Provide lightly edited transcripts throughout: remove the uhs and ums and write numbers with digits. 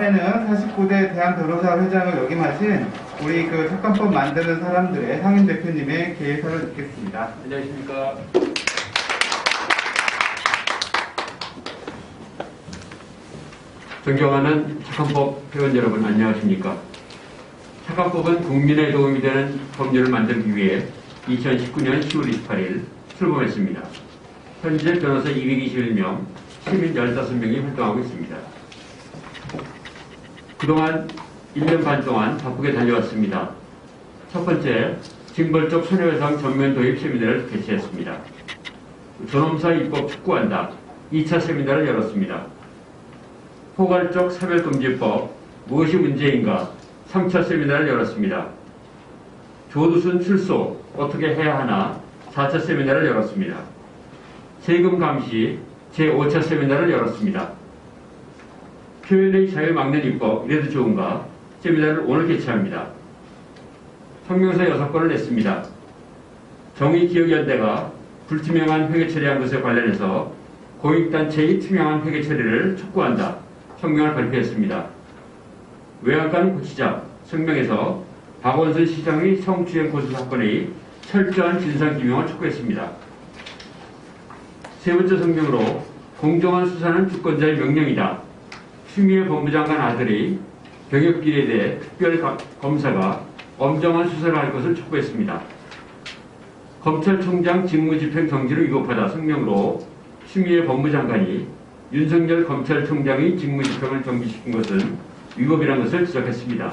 다음에는 49대 대한변호사 회장을 역임하신 우리 그 특검법 만드는 사람들의 상임 대표님의 개회사를 듣겠습니다. 안녕하십니까. 존경하는 특검법 회원 여러분, 안녕하십니까. 특검법은 국민의 도움이 되는 법률을 만들기 위해 2019년 10월 28일 출범했습니다. 현재 변호사 221명, 시민 15명이 활동하고 있습니다. 그동안 1년 반 동안 바쁘게 달려왔습니다. 첫 번째, 징벌적 손해배상 전면 도입 세미나를 개최했습니다. 존엄사 입법 촉구한다 2차 세미나를 열었습니다. 포괄적 차별금지법 무엇이 문제인가 3차 세미나를 열었습니다. 조두순 출소 어떻게 해야 하나 4차 세미나를 열었습니다. 세금 감시 제5차 세미나를 열었습니다. 표현의 자유 막는 입법 이래도 좋은가 세미나를 오늘 개최합니다. 성명서 6건을 냈습니다. 정의기억연대가 불투명한 회계 처리한 것에 관련해서 공익단체의 투명한 회계 처리를 촉구한다. 성명을 발표했습니다. 외양간 고시자 성명에서 박원순 시장의 성추행 고소 사건의 철저한 진상규명을 촉구했습니다. 세 번째 성명으로 공정한 수사는 주권자의 명령이다. 추미애 법무장관 아들의 병역비리에 대해 특별검사가 엄정한 수사를 할 것을 촉구했습니다. 검찰총장 직무집행 정지를 위법하다 성명으로 추미애 법무장관이 윤석열 검찰총장의 직무집행을 정지시킨 것은 위법이라는 것을 지적했습니다.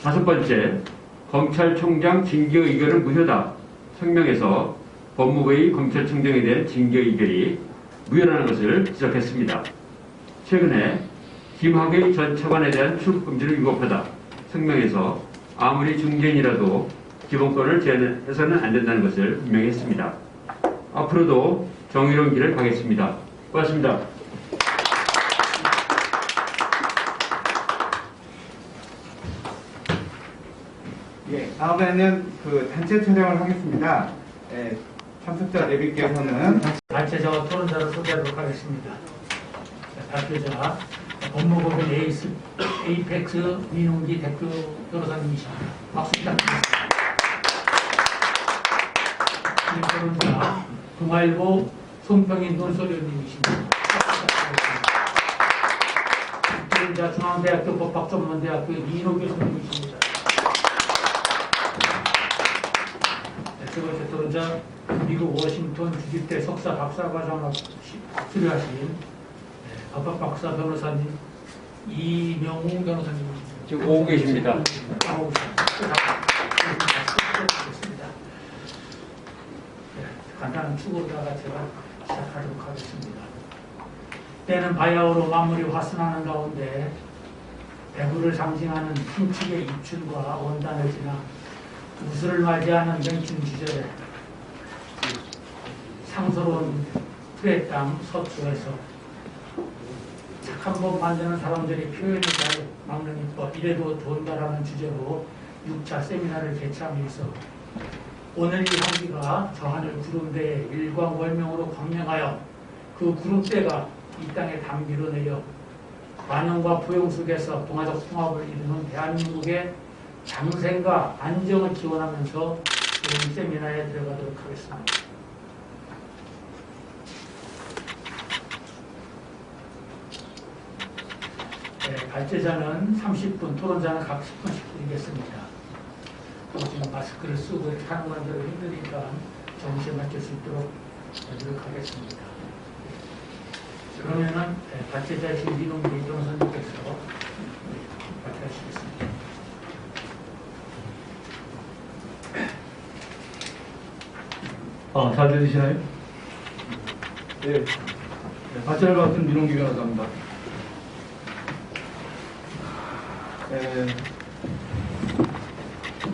다섯 번째, 검찰총장 징계 의결은 무효다 성명에서 법무부의 검찰총장에 대한 징계 의결이 무효라는 것을 지적했습니다. 최근에 김학의 전 차관에 대한 출국금지를 위법하다 성명에서 아무리 중재인이라도 기본권을 제한해서는 안 된다는 것을 분명히 했습니다. 앞으로도 정의로운 길을 가겠습니다. 고맙습니다. 예, 다음에는 그 단체 촬영을 하겠습니다. 예, 참석자 4분께서는 발제자와 토론자를 소개하도록 하겠습니다. 발표자 법무법인 에이펙스 민웅기 대표 변호사님이십니다. 박수 부탁드립니다. 토론자 동아일보 송평인 논소리님이십니다. 토론자 중앙대학교 법학전문대학교 이인호 교수님이십니다. 세 번째 토론자 미국 워싱턴 주립대 석사 박사과정을 수료하신 법학박사 변호사님 이명웅 변호사님입니다. 지금 오고 계십니다. 간단한 추구다가 제가 시작하도록 하겠습니다. 때는 바야흐로 만물이 화순하는 가운데 배후를 상징하는 흰축의 입춘과 원단을 지나 우수를 맞이하는 명춘 시절에 상서로운 풀의 땅 서초에서 착한 법 만드는 사람들이 표현을 잘 막는 입법 이래도 좋은다라는 주제로 6차 세미나를 개최하면서 오늘 이 향기가 저하늘 구름대의 일광월명으로 광명하여 그 구름대가 이 땅에 담비로 내려 관용과 부용 속에서 동아적 통합을 이루는 대한민국의 장생과 안정을 기원하면서 오늘 세미나에 들어가도록 하겠습니다. 네, 발제자는 30분, 토론자는 각 10분씩 드리겠습니다. 지금 마스크를 쓰고 이렇게 하는 분들은 힘드니까 정시에 맞출 수 있도록 노력하겠습니다. 그러면은 발제자이신 민웅기 변호사님께서 발표하시겠습니다. 잘 들리시나요? 네. 발제를 맡은 민홍기 변호사입니다.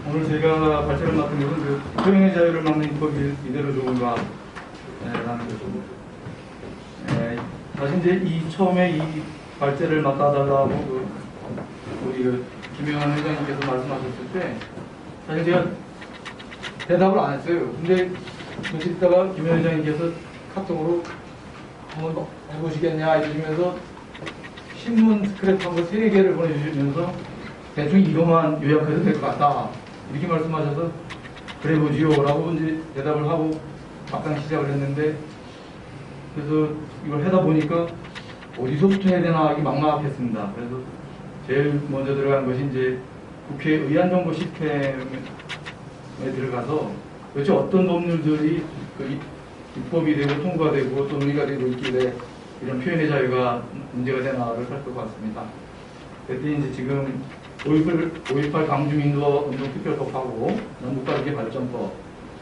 오늘 저희가 발제를 맡은 것은 그 표현의 자유를 막는 입법이 이대로 좋은가 라는 것이고, 사실 이제 처음에 이 발제를 맡아달라고 우리 김영환 회장님께서 말씀하셨을 때 사실 제가 대답을 안 했어요. 근데 며칠 있다가 김 회장님께서 카톡으로 한번 해보시겠냐 이러시면서 신문 스크랩 한거 3개를 보내주시면서 대충 이거만 요약해도 될 것 같다. 이렇게 말씀하셔서 그래 보지요. 라고 이제 대답을 하고 막상 시작을 했는데 그래서 이걸 하다 보니까 어디서부터 해야 되나 이게 막막했습니다. 그래서 제일 먼저 들어간 것이 이제 국회 의안정보 시스템에 들어가서 도대체 어떤 법률들이 입법이 되고 통과되고 또 논의가 되고 있길래 이런 표현의 자유가 문제가 되나를 살펴봤습니다. 그때 이제 지금 5.18 광주민주화 운동특별법하고 남북관계 발전법,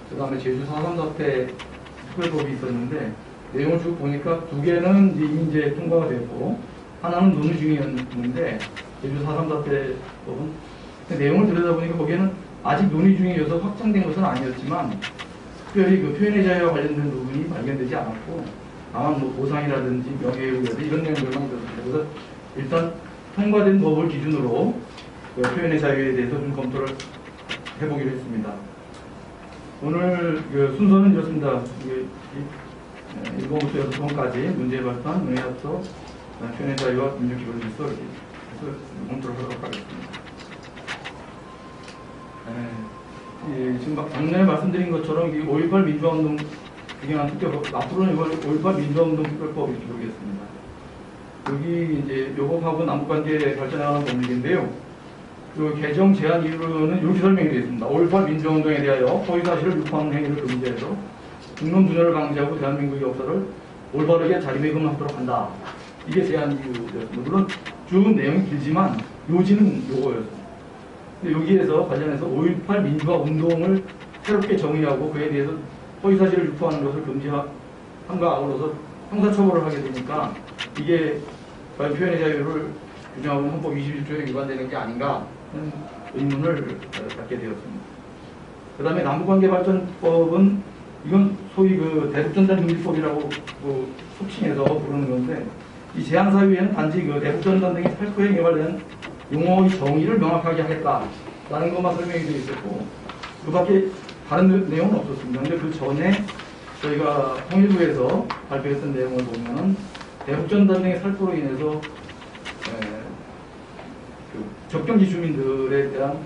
그 다음에 제주 4.3 사태 특별법이 있었는데 내용을 쭉 보니까 2개는 이제 통과가 됐고 하나는 논의 중이었는데 제주 4.3 사태법은 내용을 들여다보니까 거기에는 아직 논의 중이어서 확정된 것은 아니었지만 특별히 그 표현의 자유와 관련된 부분이 발견되지 않았고 다만 뭐 보상이라든지 명예훼손 이런 내용들만 있었습니다. 그래서 일단 통과된 법을 기준으로 그 표현의 자유에 대해서 좀 검토를 해보기로 했습니다. 오늘 그 순서는 이렇습니다. 1번부터 6번까지 문제에 발표한 논의합서 표현의 자유와 민주기본 질서 이렇게 해서 검토를 하도록 하겠습니다. 지금 작년에 말씀드린 것처럼 5.18 민주화운동 규정한 특별법, 앞으로는 이걸 5.18 민주화운동 특별법 이렇게 부르겠습니다. 여기 이제 요법하고 남북관계 발전하는 법률인데요. 그 개정 제한 이유는 이렇게 설명이 되어 있습니다. 5.18 민주화운동에 대하여 허위사실을 유포하는 행위를 금지해서 중론 분열을 방지하고 대한민국의 역사를 올바르게 자리매김하도록 한다. 이게 제한 이유였습니다. 물론 쭉 내용이 길지만 요지는 요거였습니다. 여기에서 관련해서 5.18 민주화 운동을 새롭게 정의하고 그에 대해서 허위사실을 유포하는 것을 금지함과 아울러서 형사처벌을 하게 되니까 이게 과연 표현의 자유를 규정하고 헌법 21조에 위반되는 게 아닌가 하는 의문을 갖게 되었습니다. 그 다음에 남북관계발전법은 이건 소위 그 대북전단금지법이라고 그 속칭해서 부르는 건데 이 제한 사유에는 단지 그 대북전단 등의 살포행위에 관련 용어의 정의를 명확하게 하겠다라는 것만 설명이 되어 있었고 그 밖에 다른 내용은 없었습니다. 근데 그 전에 저희가 통일부에서 발표했던 내용을 보면은 대북전단 등의 살포로 인해서 그 접경지 주민들에 대한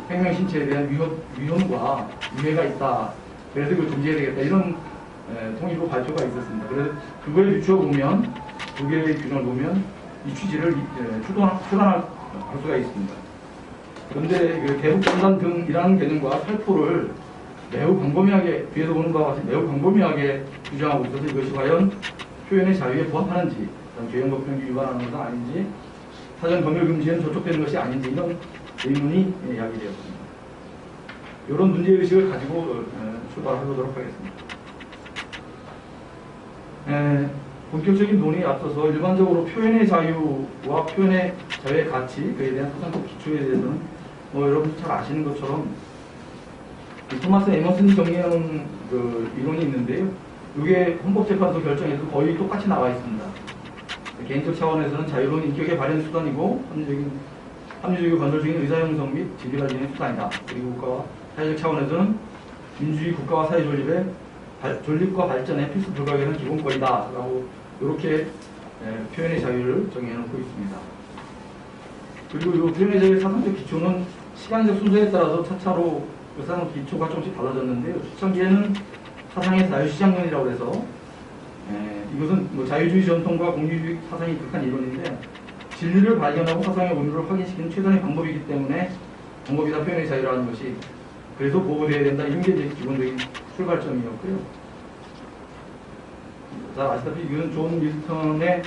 생명 신체에 대한 위험과 위해가 있다. 그래서 그걸 금지해야 되겠다. 이런 통일부 발표가 있었습니다. 그래서 그거에 비추어 보면 두 개의 규정을 보면 이 취지를 추단할 수가 있습니다. 그런데 그 대북전단 등이라는 개념과 살포를 매우 광범위하게 뒤에서 보는 바와 같이 매우 광범위하게 규정하고 있어서 이것이 과연 표현의 자유에 부합하는지 죄형법 편기 위반하는 것은 아닌지 사전 검열 금지에는 저촉되는 것이 아닌지 이런 의문이 야기되었습니다. 이런 문제의식을 가지고 출발해보도록 하겠습니다. 본격적인 논의에 앞서서 일반적으로 표현의 자유와 표현의 자유의 가치, 그에 대한 사상적 기초에 대해서는 여러분도 잘 아시는 것처럼 토마스 에머슨이 정리해놓은 그 이론이 있는데요. 이게 헌법재판소 결정에서 거의 똑같이 나와 있습니다. 개인적 차원에서는 자유로운 인격의 발현 수단이고 합리적이고 건설적인 의사형성 및 지리발전의 수단이다. 그리고 국가와 사회적 차원에서는 민주주의 국가와 사회 존립과 발전의 필수 불가결한 기본권이다. 라고 이렇게 표현의 자유를 정해놓고 있습니다. 그리고 이 표현의 자유의 사상적 기초는 시간적 순서에 따라서 차차로 그 사상 기초가 조금씩 달라졌는데요. 초창기에는 사상의 자유시장론이라고 해서 이것은 뭐 자유주의 전통과 공유주의 사상이 극한 이론인데 진리를 발견하고 사상의 의무를 확인시키는 최선의 방법이기 때문에 방법이다 표현의 자유라는 것이 그래서 보호되어야 된다. 이런 게 이제 기본적인 출발점이었고요. 잘 아시다시피 이건 존 밀턴의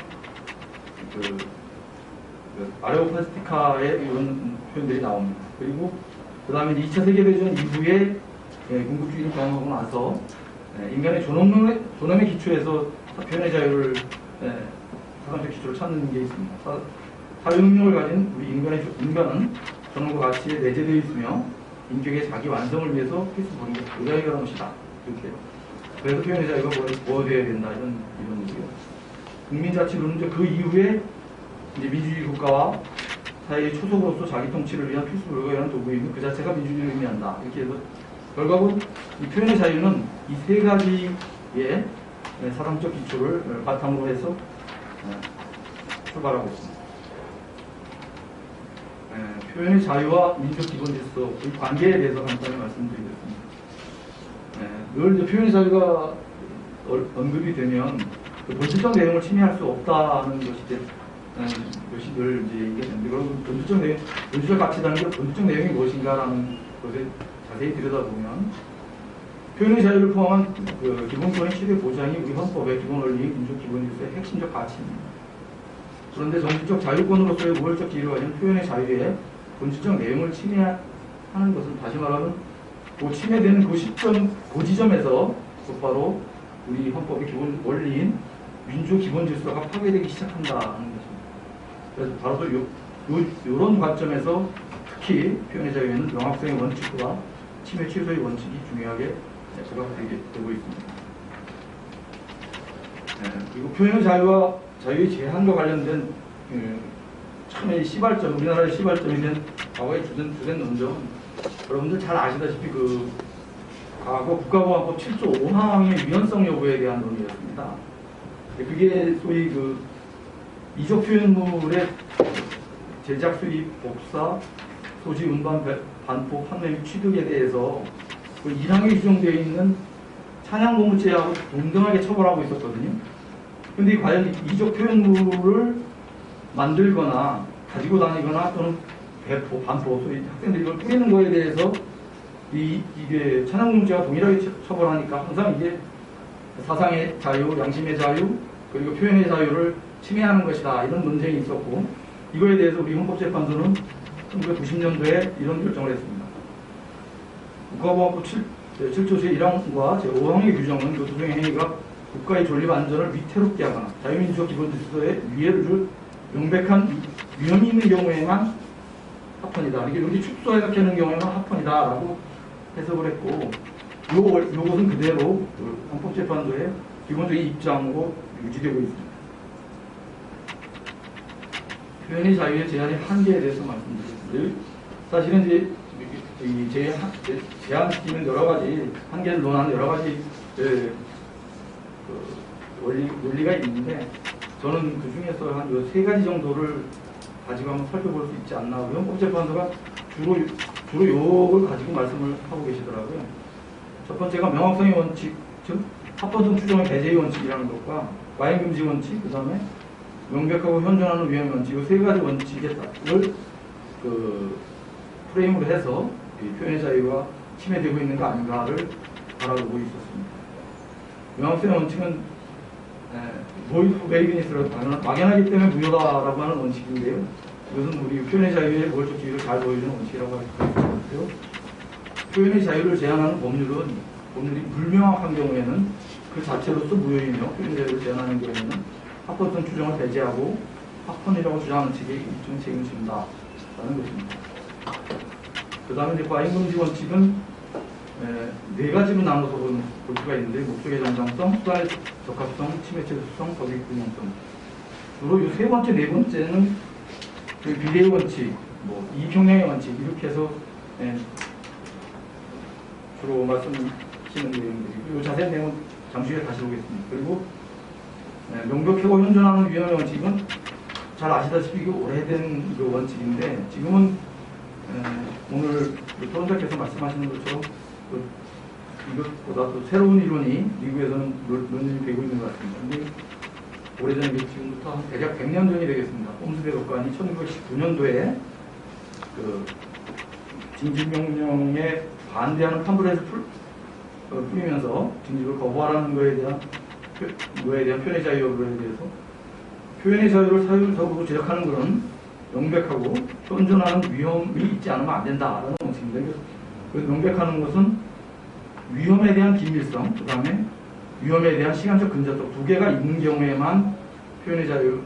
그 아레오파스티카의 이런 표현들이 나옵니다. 그리고 그 다음에 2차 세계대전 이후에 군국주의를 경험하고 나서 인간의 존엄의 기초에서 표현의 자유를 사상적 기초를 찾는 게 있습니다. 사유능력을 가진 우리 인간은 존엄과 가치에 내재되어 있으며 인격의 자기 완성을 위해서 필수 의자유라는 것이다. 이렇게. 그래서 표현의 자유가 보호되어야 된다. 이런 이론이고요. 국민자치론은 그 이후에 이제 민주주의 국가와 사회의 초속으로서 자기 통치를 위한 필수 불가결한 도구이며 그 자체가 민주주의를 의미한다. 이렇게 해서 결국은 이 표현의 자유는 이 세 가지의 사상적 기초를 바탕으로 해서 출발하고 있습니다. 표현의 자유와 민족 기본 질서 이 관계에 대해서 간단히 말씀드리겠습니다. 늘 이제 표현의 자유가 언급이 되면 그 본질적 내용을 침해할 수 없다는 것이 늘 이제 얘기했는데, 그럼 본질적 가치라는 게 본질적 내용이 무엇인가라는 것에 자세히 들여다보면 표현의 자유를 포함한 그 기본권의 최대 보장이 우리 헌법의 기본 원리인 민족 기본 질서의 핵심적 가치입니다. 그런데 정치적 자유권으로서의 우월적 지위를 가진 표현의 자유의 본질적 내용을 침해하는 것은, 다시 말하면 그 침해되는 그 시점, 그 지점에서 곧바로 우리 헌법의 기본 원리인 민족 기본 질서가 파괴되기 시작한다는 것입니다. 그래서 바로 이런 관점에서 특히 표현의 자유에는 명확성의 원칙과 침해 최소의 원칙이 중요하게 부각되고 있습니다. 그리고 표현의 자유와 자유의 제한과 관련된 처음에 시발점, 우리나라의 시발점이 된 과거의 주된 논점, 여러분들 잘 아시다시피 그 과거 국가보안법 7조 5항의 위헌성 여부에 대한 논의였습니다. 그게 소위 그 이적 표현물의 제작, 수입, 복사, 소지, 운반, 반포, 판매 및 취득에 대해서 그 1항에 규정되어 있는 찬양공무죄하고 동등하게 처벌하고 있었거든요. 근데 과연 이적 표현물을 만들거나 가지고 다니거나 또는 배포, 반포, 소위 학생들이 이걸 뿌리는 거에 대해서 이게 찬양공무죄와 동일하게 처벌하니까 항상 이게 사상의 자유, 양심의 자유, 그리고 표현의 자유를 침해하는 것이다, 이런 논쟁이 있었고, 이거에 대해서 우리 헌법재판소는 1990년도에 이런 결정을 했습니다. 국가보안법 7조 제1항과 제5항의 규정은 그 두 종의 행위가 국가의 존립 안전을 위태롭게 하거나 자유민주적 기본질서에 위해를 줄 명백한 위험이 있는 경우에만 합헌이다. 이게 여기 축소 해석하는 경우에만 합헌이다라고 해석을 했고, 요것은 그대로 그 헌법재판소의 기본적인 입장으로 유지되고 있습니다. 표현의 자유의 제한의 한계에 대해서 말씀드리겠습니다. 사실은 이제 이 제한시키는 여러 가지, 한계를 논하는 여러 가지 원리가 있는데, 저는 그 중에서 한 세 가지 정도를 가지고 한번 살펴볼 수 있지 않나. 헌법재판소가 주로 요걸 가지고 말씀을 하고 계시더라고요. 첫 번째가 명확성의 원칙, 즉 합법성 추정의 배제의 원칙이라는 것과 과잉금지 원칙, 그 다음에 명백하고 현존하는 위험의 원칙, 이 세 가지 원칙을 그 프레임으로 해서 이 표현의 자유가 침해되고 있는 거 아닌가를 바라보고 있었습니다. 명확성의 원칙은 모이비니스라고 하는 막연하기 때문에 무효다라고 하는 원칙인데요. 이것은 우리 표현의 자유의 우월적 지위를 잘 보여주는 원칙이라고 할 수 있고요. 표현의 자유를 제한하는 법률이 불명확한 경우에는 그 자체로서 무효이며, 표현의 자유를 제한하는 경우에는 합법성 추정을 배제하고 합헌이라고 주장하는 측에 일종의 책임을 진다라는 것입니다. 그 다음에 이제 과잉금지 원칙은 네 가지로 나눠서 볼 수가 있는데, 목적의 정당성, 수단의 적합성, 침해체수성, 법익 균형성. 주로 이 세 번째, 네 번째는 그 비례의 원칙, 이평양의 원칙, 이렇게 해서 주로 말씀하시는 내용들이고, 이 자세한 내용은 잠시 후에 다시 보겠습니다. 그리고 명백하고 현존하는 위험의 원칙은 잘 아시다시피 이게 오래된 그 원칙인데, 지금은 오늘 토론자께서 말씀하시는 것처럼 이것보다 또 새로운 이론이 미국에서는 논의되고 있는 것 같습니다. 근데 오래전 게 지금부터 한 대략 100년 전이 되겠습니다. 홈스대 법관이 1919년도에 그 징집명령에 반대하는 팜플렛을 뿌리면서 징집을 거부하라는 거에 대한 표현의 자유 여부에 대해서, 표현의 자유를 사유적으로 제작하는 것은 명백하고 현존하는 위험이 있지 않으면 안 된다라는 원칙입니다. 그래서 명백하는 것은 위험에 대한 긴밀성, 그 다음에 위험에 대한 시간적 근접적 두 개가 있는 경우에만 표현의 자유를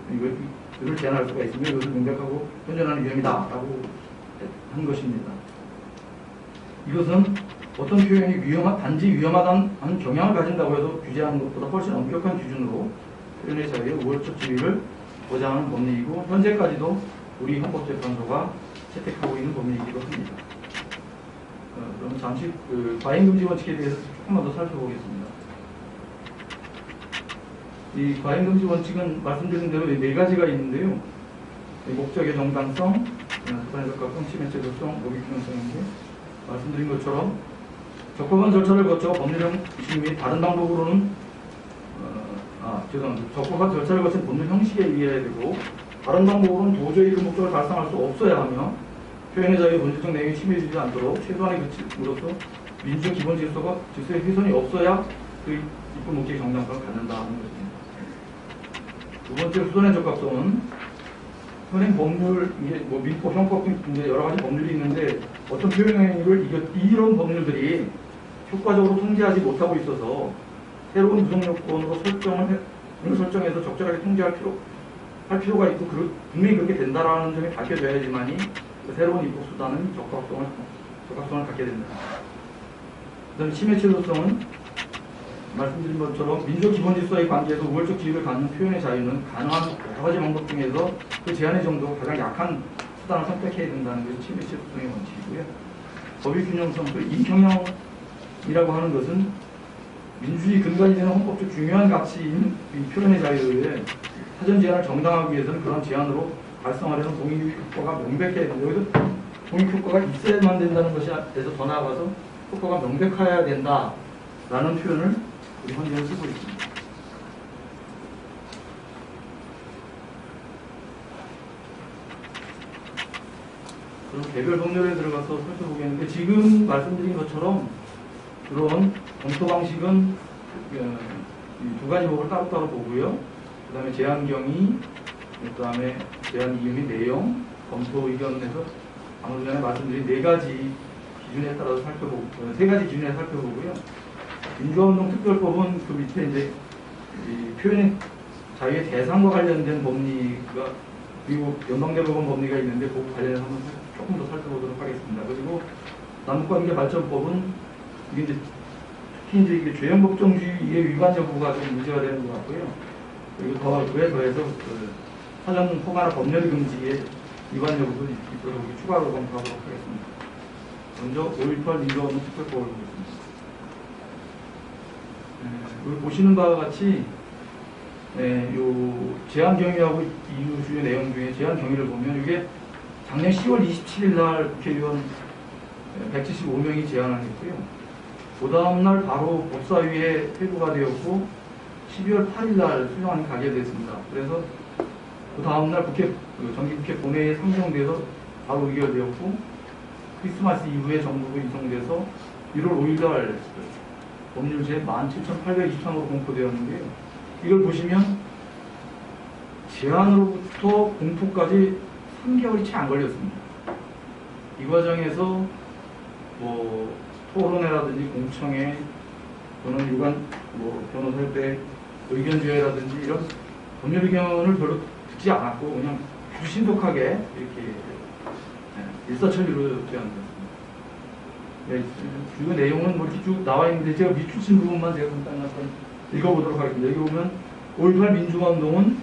제한할 수가 있으며, 이것을 명백하고 현존하는 위험이다라고 한 것입니다. 이것은 어떤 표현이 단지 위험하다는 경향을 가진다고 해서 규제하는 것보다 훨씬 엄격한 기준으로 표현의 자유의 우월적 지위를 보장하는 법리이고, 현재까지도 우리 헌법재판소가 채택하고 있는 법리이기도 합니다. 그럼 잠시 과잉금지 원칙에 대해서 조금만 더 살펴보겠습니다. 이 과잉금지 원칙은 말씀드린 대로 네 가지가 있는데요. 목적의 정당성, 사단의 적합성, 침해 제도성, 모의 균형성인데 말씀드린 것처럼 적법한 절차를 거쳐 법률형 식 및 다른 방법으로는 적법한 절차를 거친 법률 형식에 의해야 되고 다른 방법으로는 도저히 그 목적을 달성할 수 없어야 하며 표현의 자유의 본질적 내용이 침해되지 않도록 최소한의 규칙으로서 민주적 기본 질서의 훼손이 없어야 그 입법 목적의 정당성을 갖는다 하는 것입니다. 두 번째 후손의 적합성은 현행 법률, 이게 뭐 민법, 형법 이제 여러 가지 법률이 있는데 어떤 표현행위를 이런 법률들이 효과적으로 통제하지 못하고 있어서 새로운 구성 요건으로 설정해서 적절하게 통제할 필요가 있고 분명히 그렇게 된다라는 점이 밝혀져야지만이 그 새로운 입법 수단은 적합성을 갖게 된다. 그다음에 침해 제도성은 말씀드린 것처럼 민주적 기본 질서의 관계에서 우월적 지위를 갖는 표현의 자유는 가능한 여러 가지 방법 중에서 그 제한의 정도가 가장 약한 수단을 선택해야 된다는 것이 침해 제도성의 원칙이고요. 법의 균형성, 이 경영이라고 하는 것은 민주주의 근간이 되는 헌법적 중요한 가치인 이 표현의 자유의 사전 제한을 정당하기 위해서는 그런 제한으로 달성하려는 공익 효과가 명백해야 된다. 여기서 공익 효과가 있어야만 된다는 것에서 더 나아가서 효과가 명백해야 된다라는 표현을 우리 헌재는 쓰고 있습니다. 그럼 개별 법률에 들어가서 살펴보겠는데 지금 말씀드린 것처럼 그런 검토 방식은 두 가지 법을 따로따로 보고요. 그 다음에 제한 경위, 그 다음에 제한 이유 및 내용, 검토 의견에서 방금 전에 말씀드린 네 가지 기준에 따라서 살펴보고, 세 가지 기준에 살펴보고요. 민주화운동 특별법은 그 밑에 이제 이 표현의 자유의 대상과 관련된 법리가 그리고 연방대법원 법리가 있는데 그 관련해서 한번 조금 더 살펴보도록 하겠습니다. 그리고 남북관계 발전법은 이게 이제 특히 이제 이게 죄형 법정주의의 위반 여부가 좀 문제가 되는 것 같고요. 그리고 그에 더해서 그 사전 허가나 법률 금지의 위반 여부도 있도록 추가로 검토하도록 하겠습니다. 먼저 5.18 민주화운동 특별법을 보겠습니다. 여기 보시는 바와 같이 요 제한 경위하고 이유 주요 내용 중에 제한 경위를 보면 이게 작년 10월 27일 날 국회의원 175명이 제안을 했고요. 그 다음날 바로 법사위에 회부가 되었고 12월 8일 날 수정안이 가게 됐습니다. 그래서 그 다음날 정기국회 본회의에 상정돼서 바로 의결되었고 크리스마스 이후에 정부로 이송돼서 1월 5일 날 법률제 17,823으로 공포되었는데요. 이걸 보시면 제안으로부터 공포까지 3개월이 채 안 걸렸습니다. 이 과정에서 뭐 토론회라든지 공청회 또는 일반 변호사협회 의견조회라든지 이런 법률 의견을 별로 듣지 않았고 그냥 아주 신속하게 이렇게 일사천리로 제안됐습니다. 네, 주요 내용은 뭐 이렇게 쭉 나와 있는데 제가 밑줄친 부분만 제가 잠깐 읽어보도록 하겠습니다. 여기 보면 5.18 민주화운동은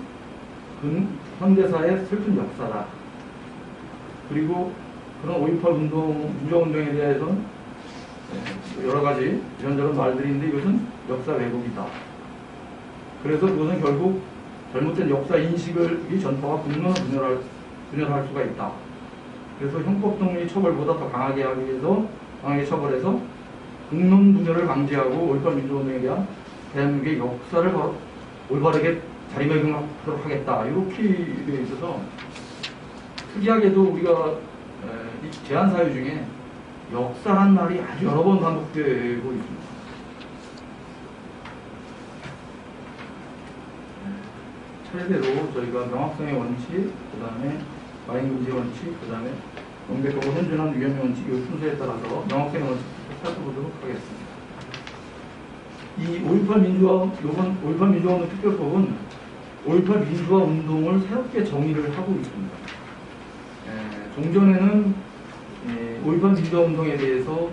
현대사의 슬픈 역사다. 그리고 그런 5.18 민주화운동에 대해서는 여러 가지 이런저런 말들이 있는데 이것은 역사 왜곡이다. 그래서 그것은 결국 잘못된 역사 인식을 이 전파가 국론을 분열할 수가 있다. 그래서 형법동의 처벌보다 더 강하게 하기 위해서 강하게 처벌해서 국론 분열을 방지하고 5.18 민주화운동에 대한 대한민국의 역사를 올바르게 자리매김하도록 하겠다. 이렇게 되어 있어서 특이하게도 우리가 이 제한 사유 중에 역사란 말이 아주 여러 번 반복되고 있습니다. 차례대로 저희가 명확성의 원칙, 그 다음에 마인금지 원칙, 그 다음에 명백하고 현존한 위험의 원칙, 이 순서에 따라서 명확성의 원칙부터 살펴보도록 하겠습니다. 이 5.18 민주화운동 특별법은 5.18 민주화 운동을 새롭게 정의를 하고 있습니다. 종전에는 5.18 민주화 운동에 대해서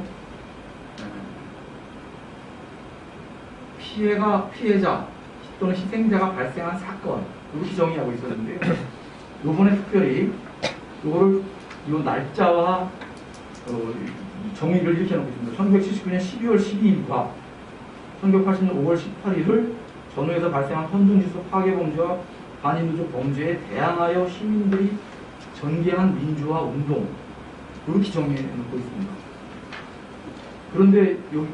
피해자 또는 희생자가 발생한 사건 이렇게 정의하고 있었는데 이번에 특별히 이 날짜와 정의를 이렇게 해놓고 있습니다. 1979년 12월 12일과 1980년 5월 18일을 전후에서 발생한 헌정질서 파괴범죄와 반인도적 범죄에 대항하여 시민들이 전개한 민주화 운동 이렇게 정해 놓고 있습니다. 그런데 여기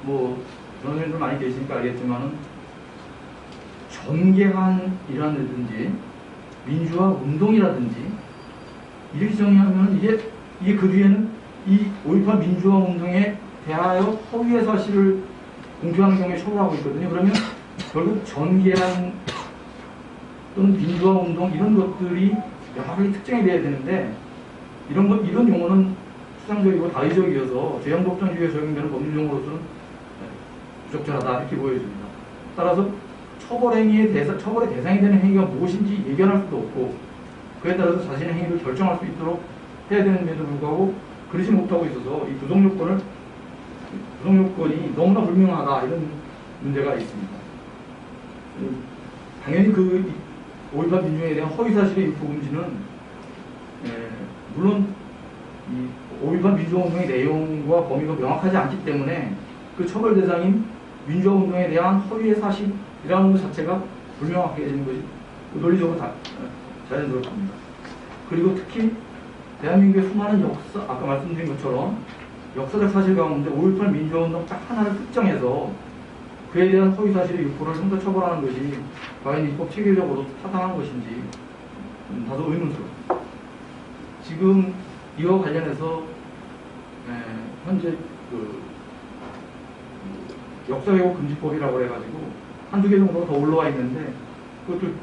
뭐 선생님들 많이 계시니까 알겠지만은 전개한이라든지 민주화 운동이라든지 이렇게 정의하면 이게 그 뒤에는 이 5.18 민주화 운동에 대하여 허위의 사실을 공표하는 경우에 처벌하고 있거든요. 그러면 결국 전개한 또는 민주화 운동 이런 것들이 명확하게 특정이 돼야 되는데 이런 용어는 추상적이고 다의적이어서 재형법정주의에 적용되는 법률 용어로서는 부적절하다 이렇게 보여집니다. 따라서 처벌의 대상이 되는 행위가 무엇인지 예견할 수도 없고 그에 따라서 자신의 행위를 결정할 수 있도록 해야 되는데도 불구하고 그러지 못하고 있어서 이 구성 요건이 너무나 불명하다 이런 문제가 있습니다. 당연히 그 5.18 민중에 대한 허위사실의 유포 금지는 물론 이 5.18 민주화운동의 내용과 범위가 명확하지 않기 때문에 그 처벌 대상인 민주화운동에 대한 허위의 사실이라는 것 자체가 불명확하게 되는 것이 논리적으로 자연스럽습니다. 그리고 특히 대한민국의 수많은 아까 말씀드린 것처럼 역사적 사실 가운데 5.18 민주화운동 딱 하나를 특정해서 그에 대한 허위사실의 유포를 형사처벌하는 것이 과연 입법 체계적으로 타당한 것인지 다소 의문스럽습니다. 지금 이와 관련해서 현재 역사왜곡 금지법이라고 해가지고 한두 개 정도 더 올라와 있는데 그것도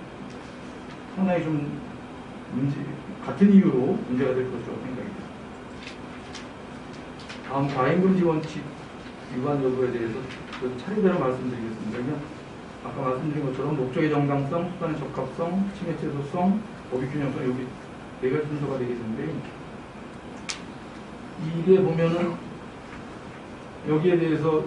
상당히 좀 같은 이유로 문제가 될 것이라고 생각이 듭니다. 다음 가행금지 원칙 위반 여부에 대해서 차례대로 말씀드리겠습니다. 그냥 아까 말씀드린 것처럼 목적의 정당성, 수단의 적합성, 침해 최소성, 법익 균형성 여기 네 가지 순서가 되겠는데 이게 보면은 여기에 대해서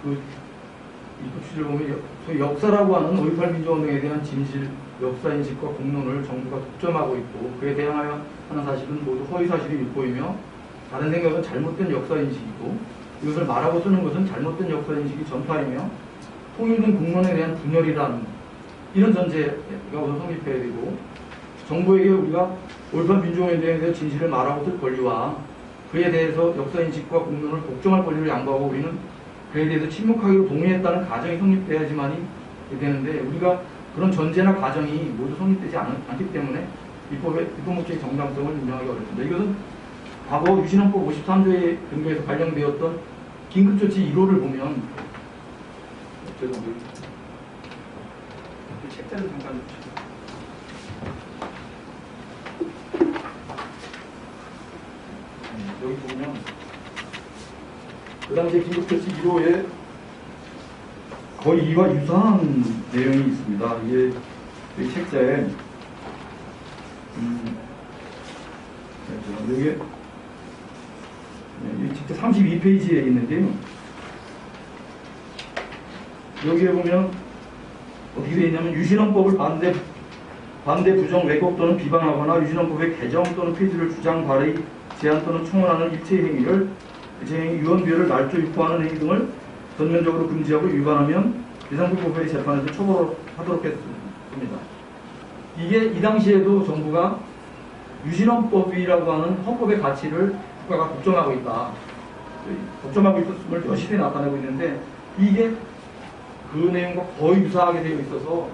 입법 취지를 보면 소위 역사라고 하는 5.18 민주화운동에 대한 진실, 역사인식과 공론을 정부가 독점하고 있고 그에 대항하여 하는 사실은 모두 허위사실이 유포이며 다른 생각은 잘못된 역사인식이고 이것을 말하고 쓰는 것은 잘못된 역사인식이 전파이며 통일된 공론에 대한 분열이라는 이런 전제가 우선 성립해야 되고 정부에게 우리가 5.18 민주화운동에 대한 진실을 말하고 쓸 권리와 그에 대해서 역사인식과 공론을 독점할 권리를 양보하고 우리는 그에 대해서 침묵하기로 동의했다는 가정이 성립돼야지만이 되는데 우리가 그런 전제나 가정이 모두 성립되지 않기 때문에 입법 목적의 정당성을 인정하기 어렵습니다. 이것은 과거 유신헌법 53조에 근거해서 발령되었던 긴급조치 1호를 보면 죄송합니다. 책자를 잠깐 주시죠. 여기 보면 그 당시에 긴급조치 1호에 거의 이와 유사한 내용이 있습니다. 이게 이 책자에 여기 이 책자 32페이지에 있는데요. 여기에 보면 어떻게 되어 있냐면 유신헌법을 반대 부정 왜곡 또는 비방하거나 유신헌법의 개정 또는 폐지를 주장 발의 제안 또는 청원하는 일체의 행위를 재행위 유언비어를 날조 유포하는 행위 등을 전면적으로 금지하고 위반하면 비상국법의 재판에서 처벌하도록 했습니다. 이게 이 당시에도 정부가 유신헌법이라고 하는 헌법의 가치를 국가가 독점하고 있다. 독점하고 있었음을 여실히 나타내고 있는데 이게 그 내용과 거의 유사하게 되어 있어서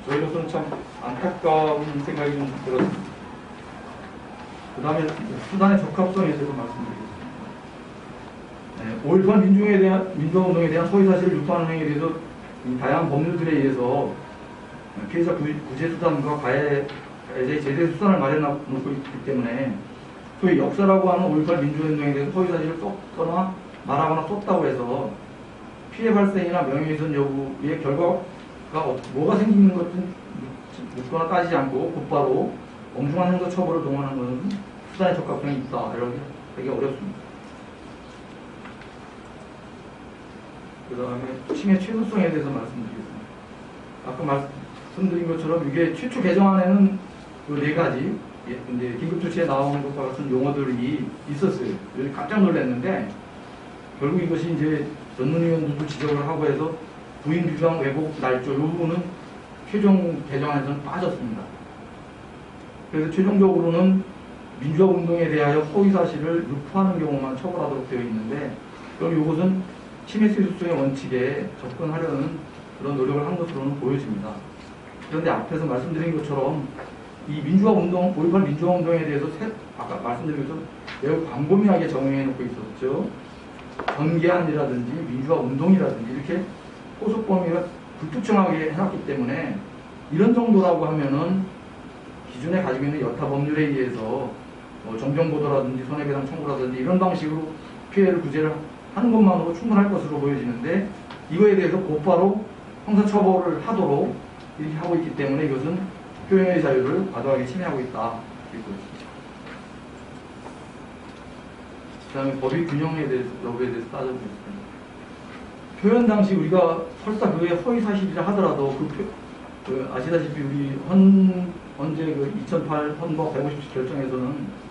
저희로서는 참 안타까운 생각이 좀 들었습니다. 그 다음에 수단의 적합성에 대해서 말씀드리겠습니다. 5.18 민주화운동에 대한 허위사실을 유포하는 행위에 대해서 다양한 법률들에 의해서 피해자 구제수단과 가해자의 제대수단을 마련해놓고 있기 때문에 소위 역사라고 하는 5.18 민주화운동에 대해서 허위사실을 썼거나 말하거나 썼다고 해서 피해 발생이나 명예훼손 여부의 결과가 뭐가 생기는 것은 묻거나 따지지 않고 곧바로 엄중한 형사 처벌을 동원하는 것은 수단의 적합성이 있다. 이렇게 되게 어렵습니다. 그 다음에 침해 최소성에 대해서 말씀드리겠습니다. 아까 말씀드린 것처럼 이게 최초 개정안에는 그 네 가지 이제 긴급조치에 나오는 것과 같은 용어들이 있었어요. 깜짝 놀랐는데 결국 이것이 이제 전문위원들도 지적을 하고 해서 부인 비방 왜곡 날조 이 부분은 최종 개정안에서는 빠졌습니다. 그래서 최종적으로는 민주화 운동에 대하여 허위 사실을 유포하는 경우만 처벌하도록 되어 있는데, 그럼 이것은 침해수의 수수의 원칙에 접근하려는 그런 노력을 한 것으로는 보여집니다. 그런데 앞에서 말씀드린 것처럼 이 민주화 운동, 5.18 민주화 운동에 대해서 아까 말씀드린 것처럼 매우 광범위하게 정의해 놓고 있었죠. 전개안이라든지 민주화 운동이라든지 이렇게 포섭 범위가 불투명하게 해놨기 때문에 이런 정도라고 하면은 기존에 가지고 있는 여타 법률에 의해서 정정보도라든지 손해배상 청구라든지 이런 방식으로 피해를 구제를 하는 것만으로 충분할 것으로 보여지는데, 이거에 대해서 곧바로 형사처벌을 하도록 이렇게 하고 있기 때문에 이것은 표현의 자유를 과도하게 침해하고 있다. 그 다음에 법의 균형에 대해서, 여부에 대해서 따져보겠습니다. 표현 당시 우리가 설사 그게 허위 사실이라 하더라도 아시다시피 우리 언제 2008 헌법 157 결정에서는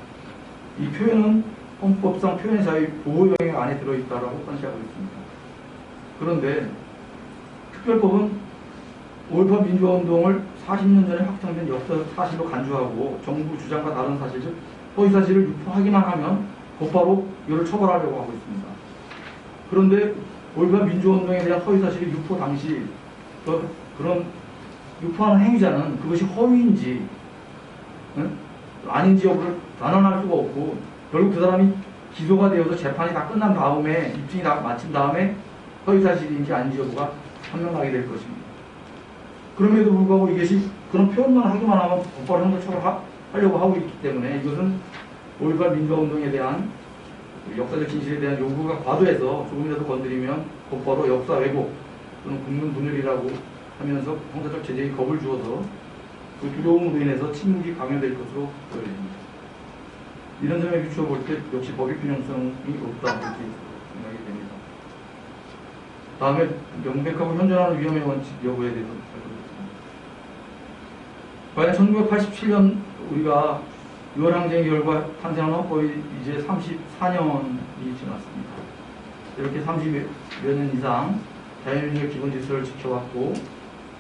이 표현은 헌법상 표현의 자유 보호 영역 안에 들어있다라고 선시하고 있습니다. 그런데 특별법은 5.18 민주화 운동을 40년 전에 확정된 역사적 사실로 간주하고 정부 주장과 다른 사실, 즉 허위 사실을 유포하기만 하면 곧바로 이를 처벌하려고 하고 있습니다. 그런데 5.18 민주화 운동에 대한 허위 사실이 유포 당시 그런 유포하는 행위자는 그것이 허위인지 아닌지 여부를 단언할 수가 없고, 결국 그 사람이 기소가 되어서 재판이 다 끝난 다음에, 입증이 다 마친 다음에 허위 사실인지 아닌지 여부가 판명나게 될 것입니다. 그럼에도 불구하고 이것이 그런 표현만 하기만 하면 곧바로 형사처벌하려고 하고 있기 때문에 이것은 5.18 민주화 운동에 대한 역사적 진실에 대한 요구가 과도해서 조금이라도 건드리면 곧바로 역사 왜곡 또는 국민 분열이라고 하면서 형사적 제재에 겁을 주어서 그 두려움으로 인해서 침묵이 강요될 것으로 보여집니다. 이런 점에 비추어 볼 때 역시 법의 균형성이 없다 이렇게 생각이 됩니다. 다음에 명백하고 현존하는 위험의 원칙 여부에 대해서 살펴보겠습니다. 과연 1987년 우리가 6월 항쟁의 결과 탄생한 헌법이 이제 34년이 지났습니다. 이렇게 30여 년 이상 자유민주의 기본 질서를 지켜왔고,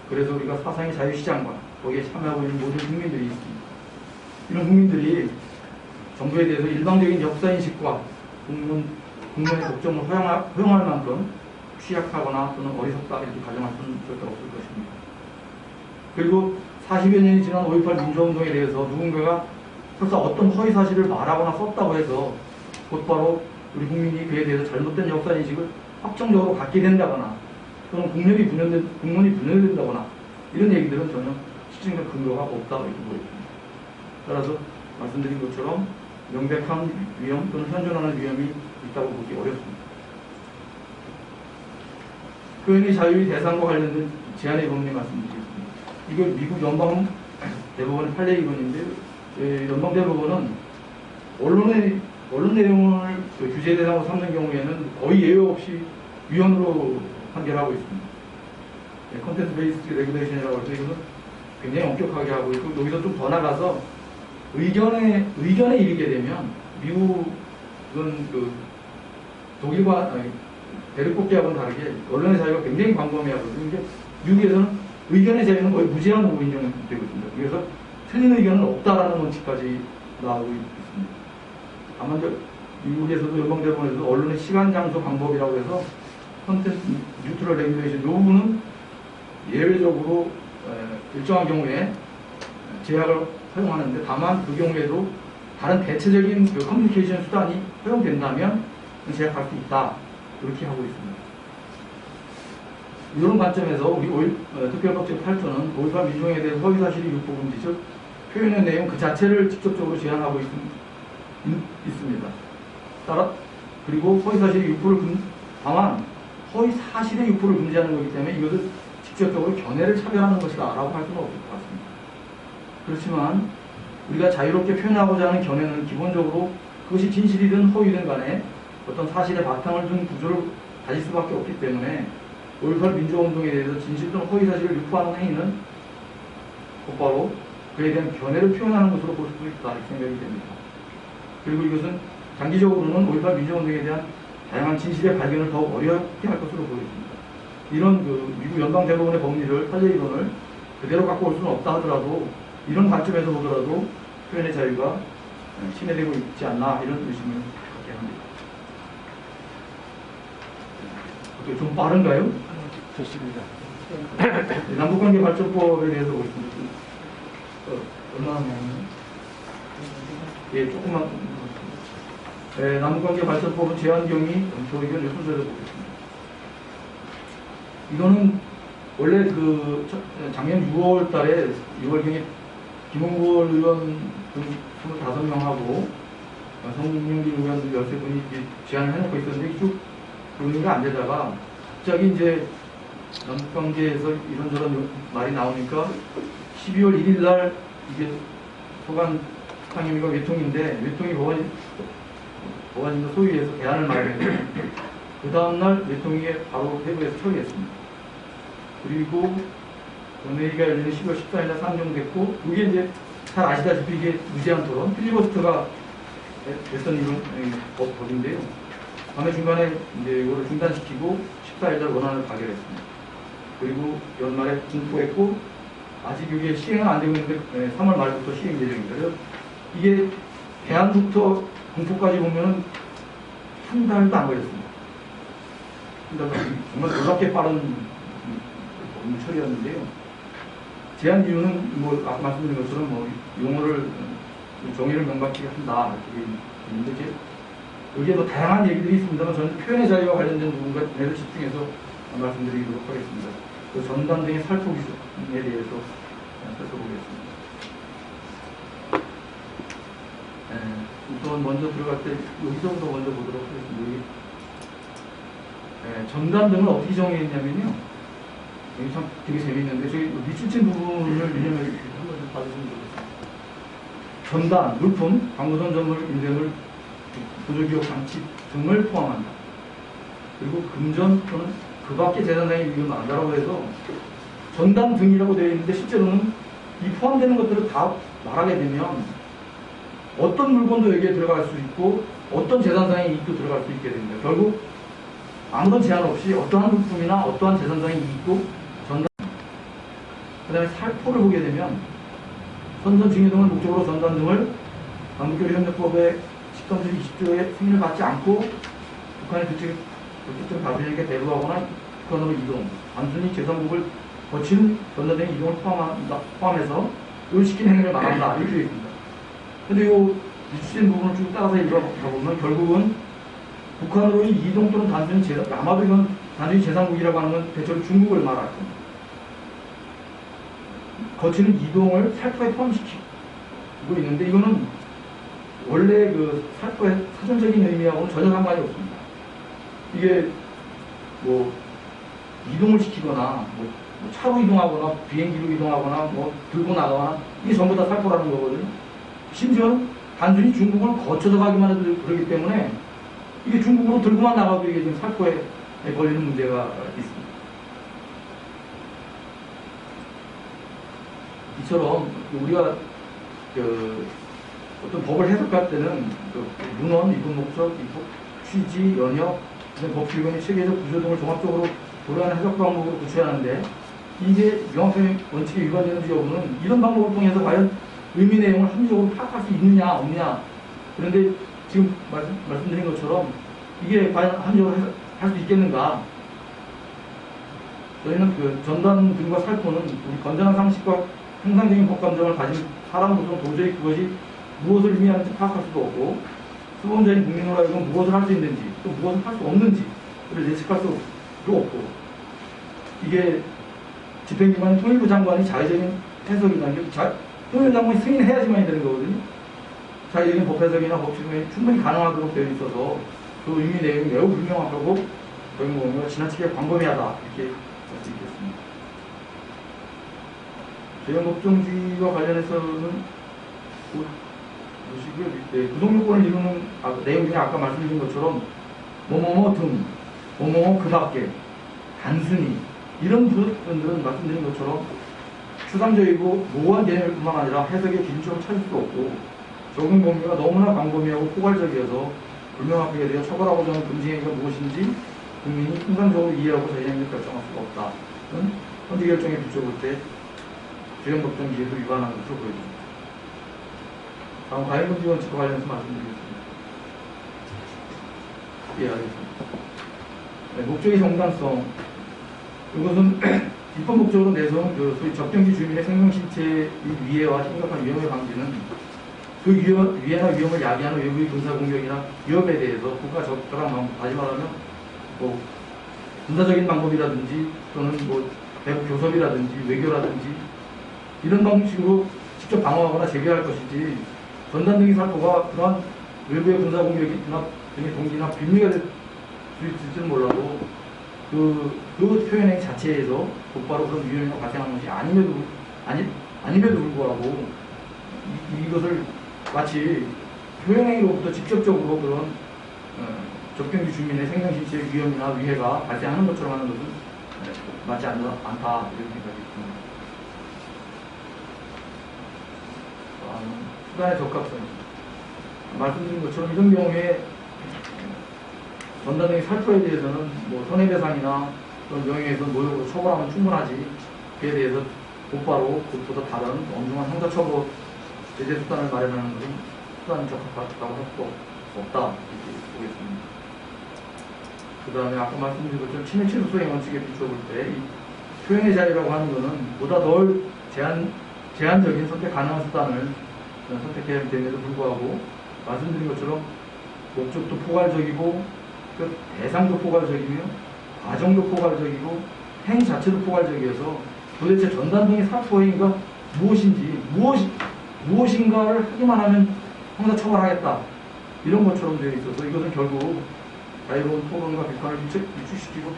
그래서 우리가 사상의 자유시장과 거기에 참여하고 있는 모든 국민들이 있습니다. 이런 국민들이 정부에 대해서 일방적인 역사인식과 국민의 독점을 허용할 만큼 취약하거나 또는 어리석다 이렇게 가정할 수는 절대 없을 것입니다. 그리고 40여 년이 지난 5.18 민주화운동에 대해서 누군가가 설사 어떤 허위 사실을 말하거나 썼다고 해서 곧바로 우리 국민이 그에 대해서 잘못된 역사인식을 확정적으로 갖게 된다거나 또는 국론이 분열된다거나 이런 얘기들은 전혀 실증적 근거가 없다 이렇게 보입니다. 따라서 말씀드린 것처럼 명백한 위험 또는 현존하는 위험이 있다고 보기 어렵습니다. 표현의 자유의 대상과 관련된 제한의 법리 말씀드리겠습니다. 이거 미국 연방 대법원의 판례 이론인데, 연방 대법원은 언론 내용을 규제 대상으로 삼는 경우에는 거의 예외 없이 위헌으로 판결하고 있습니다. 컨텐츠 베이스드 레귤레이션이라고 해서 이것은 굉장히 엄격하게 하고 있고, 여기서 좀 더 나가서 의견에 이르게 되면 미국은 독일과 대륙국계하고는 다르게 언론의 자유가 굉장히 광범위하거든요. 미국에서는 의견의 자유는 거의 무제한으로 인정되거든요. 그래서 틀린 의견은 없다라는 원칙까지 나오고 있습니다. 다만 미국에서도 연방대법원에서 언론의 시간, 장소, 방법이라고 해서 컨텐츠 뉴트럴 레귤레이션 이 부분은 예외적으로 일정한 경우에 제약을 허용하는데, 다만 그 경우에도 다른 대체적인 커뮤니케이션 수단이 허용된다면 제약할 수 있다 이렇게 하고 있습니다. 이런 관점에서 우리 특별법 제8조는 5.18 민주화에 대해서 허위 사실이 유포금지, 즉 표현의 내용 그 자체를 직접적으로 제한하고 있습니다. 그리고 허위 사실의 유포를 다만 허위 사실의 유포를 금지하는 거기 때문에 이것을 직접적으로 견해를 차별하는 것이다 라고 할 수는 없을 것 같습니다. 그렇지만 우리가 자유롭게 표현하고자 하는 견해는 기본적으로 그것이 진실이든 허위든 간에 어떤 사실의 바탕을 둔 구조를 가질 수밖에 없기 때문에 5.18 민주화운동에 대해서 진실 또는 허위 사실을 유포하는 행위는 곧바로 그에 대한 견해를 표현하는 것으로 볼 수 있다 이렇게 생각이 됩니다. 그리고 이것은 장기적으로는 5.18 민주화운동에 대한 다양한 진실의 발견을 더욱 어렵게 할 것으로 보입니다. 이런 미국 연방대법원의 법리를 판례 이론을 그대로 갖고 올 수는 없다 하더라도 이런 관점에서 보더라도 표현의 자유가 침해되고 있지 않나 이런 의심을 갖게 합니다. 어떻게 좀 빠른가요? 좋습니다. 남북관계 발전법에 대해서 보겠습니다. 얼마나 많나요? 예, 조금만. 네, 남북관계 발전법은 제한경위 검토 의견 순서대로 보겠습니다. 이거는 원래 그 작년 6월 달에 6월경에 김홍걸 의원 등 25명하고 성윤길 의원 13분이 제안을 해놓고 있었는데 쭉 논의가 안 되다가 갑자기 이제 남북관계에서 이런저런 말이 나오니까 12월 1일 날 이게 소관 상임위가 외통인데 외통이 보관인도 소위에서 대안을 마련했고 그 다음날 외통위에 바로 회부해서 처리했습니다. 그리고 본회의가 열리는 12월 14일 날 상정됐고 이게 이제 잘 아시다시피 이게 무제한 토론 필리버스터가 됐던 이런 법인데요. 밤에 중간에 이제 이거를 중단시키고 14일 날 원안을 가결했습니다. 그리고 연말에 공포했고 아직 이게 시행은 안 되고 있는데 3월 말부터 시행 예정입니다. 그래서 이게 대안부터 공포까지 보면은 한 달도 안 걸렸습니다. 정말 놀랍게 빠른 처리였는데요. 제한 이유는 뭐 아까 말씀드린 것처럼 뭐 용어를 정의를 명확히 한다 이렇게 있는데 여기에 뭐 다양한 얘기들이 있습니다만 저는 표현의 자유와 관련된 부분에 집중해서 말씀드리도록 하겠습니다. 그 전단 등의 살포 기준에 대해서 살펴보겠습니다. 우선 먼저 들어갈 때 여기서부터 먼저 보도록 하겠습니다. 전단 등을 어떻게 정의했냐면요. 여기 참 되게 재밌는데 저기 밑줄친 부분을 유념해 한번 봐주시면 좋겠습니다. 전단, 물품, 광고선 전물, 인쇄물, 보조기업 장치 등을 포함한다. 그리고 금전 또는 그 밖의 재산상의 위험은 안다라고 해서 전단 등이라고 되어 있는데 실제로는 이 포함되는 것들을 다 말하게 되면 어떤 물건도 여기에 들어갈 수 있고 어떤 재산상의 이익도 들어갈 수 있게 됩니다. 결국 아무런 제한 없이 어떠한 물품이나 어떠한 재산상의 이익도 전단. 그 다음에 살포를 보게 되면 선전 증여 등을 목적으로 전단 등을 남북교류협력법의 13조 20조의 승인을 받지 않고 북한의 국제적 다수에게 대부하거나 북한으로 이동, 단순히 제3국을 거친 전단 등의 이동을 포함해서 요식시킨 행위를 말한다. 이렇게 되어 있습니다. 근데 이 유추된 부분을 쭉 따라서 읽어보면 결국은 북한으로의 이동 또는 단순히 아마도 이건 단순히 제3국이라고 하는 건 대체로 중국을 말할 겁니다. 거치는 이동을 살포에 포함시키고 있는데 이거는 원래 그 살포의 사전적인 의미하고는 전혀 상관이 없습니다. 이게 뭐 이동을 시키거나 뭐 차로 이동하거나 비행기로 이동하거나 뭐 들고 나가거나 이게 전부 다 살포라는 거거든요. 심지어 단순히 중국을 거쳐서 가기만 해도 그러기 때문에 이게 중국으로 들고만 나가도 이게 지금 살포에 걸리는 문제가 있습니다. 이처럼 우리가 어떤 법을 해석할 때는 문헌, 입법 목적, 입법 취지, 연역, 법 기본의 체계적 구조 등을 종합적으로 고려하는 해석 방법으로 구체하는데 이게 명확하게 원칙에 위반되는지 여부는 이런 방법을 통해서 과연 의미 내용을 합리적으로 파악할 수 있느냐 없느냐. 그런데 지금 말씀드린 것처럼 이게 과연 합리적으로 할 수 있겠는가. 저희는 그 전단 등과 살포는 우리 건전한 상식과 형상적인 법감정을 가진 사람으로서 도저히 그것이 무엇을 의미하는지 파악할 수도 없고 수범자인 국민으로 하여금 무엇을 할 수 있는지 또 무엇을 할 수 없는지를 예측할 수도 없고 이게 집행기관인 통일부 장관이 자의적인 해석이라는 게 통일부 장관이 승인해야지만 되는 거거든요. 자의적인 법 해석이나 법 집행이 충분히 가능하도록 되어 있어서 그 의미 내용이 매우 불명확하고 저희 보면 지나치게 광범위하다 이렇게 볼 수 있겠습니다. 재형 법정주의와 관련해서는 보시고요. 구속요건을 이루는 내용 중에 아까 말씀드린 것처럼 뭐뭐뭐 등, 뭐뭐뭐 그 밖에, 단순히 이런 부분들은 말씀드린 것처럼 추상적이고 모호한 개념일 뿐만 아니라 해석의 기준점을 찾을 수도 없고 적용 범위가 너무나 광범위하고 포괄적이어서 불명확하게 되어 처벌하고자 하는 금지 행위가 무엇인지 국민이 통상적으로 이해하고 자의행위를 결정할 수가 없다는 헌재 결정에 비춰볼 때 재형 법정주의에서 위반한 것으로 보여집니다. 다음 가해금지 원칙과 관련해서 말씀드리겠습니다. 예, 알겠습니다. 네, 목적의 정당성. 이것은 입법 목적으로 내세운 그 소위 접경지 주민의 생명신체의 위해와 심각한 위험을 방지는 그 위해나 위험을 야기하는 외부의 군사공격이나 위협에 대해서 국가 적절한 방법, 다시 말하면 뭐 군사적인 방법이라든지 또는 뭐 대북 교섭이라든지 외교라든지 이런 방식으로 직접 방어하거나 제기할 것이지 전단 등의 살포가 그러한 외부의 군사공격이나 등의 동기나 빌미가 될 수 있을지는 몰라도 그 표현행 자체에서 곧바로 그런 위험이 발생하는 것이 아님에도 불구하고 이것을 마치 표현행위로부터 직접적으로 그런 접경지 주민의 생명신체의 위험이나 위해가 발생하는 것처럼 하는 것은 맞지 않다 이런 생각이 듭니다. 수단의 적합성. 말씀드린 것처럼 이런 경우에 전단 등의 살포에 대해서는 뭐 손해배상이나 그런 명예훼손 모욕으로 처벌하면 충분하지 그에 대해서 곧바로 그것보다 다른 엄중한 형사처벌 제재 수단을 마련하는 것은 수단이 적합하다고 할 수 없다 이렇게 보겠습니다. 그 다음에 아까 말씀드린 것처럼 침해 취소 수행 원칙에 비춰볼 때 이 표현의 자유라고 하는 것은 보다 덜 제한적인 선택 가능한 수단을 선택해야 됨에도 불구하고 말씀드린 것처럼 목적도 포괄적이고 그 대상도 포괄적이며 과정도 포괄적이고 행 자체도 포괄적이어서 도대체 전단 등의 살포 행위가 무엇인가를 하기만 하면 형사처벌하겠다 이런 것처럼 되어 있어서 이것은 결국 자유로운 토론과 비판을 위축시키고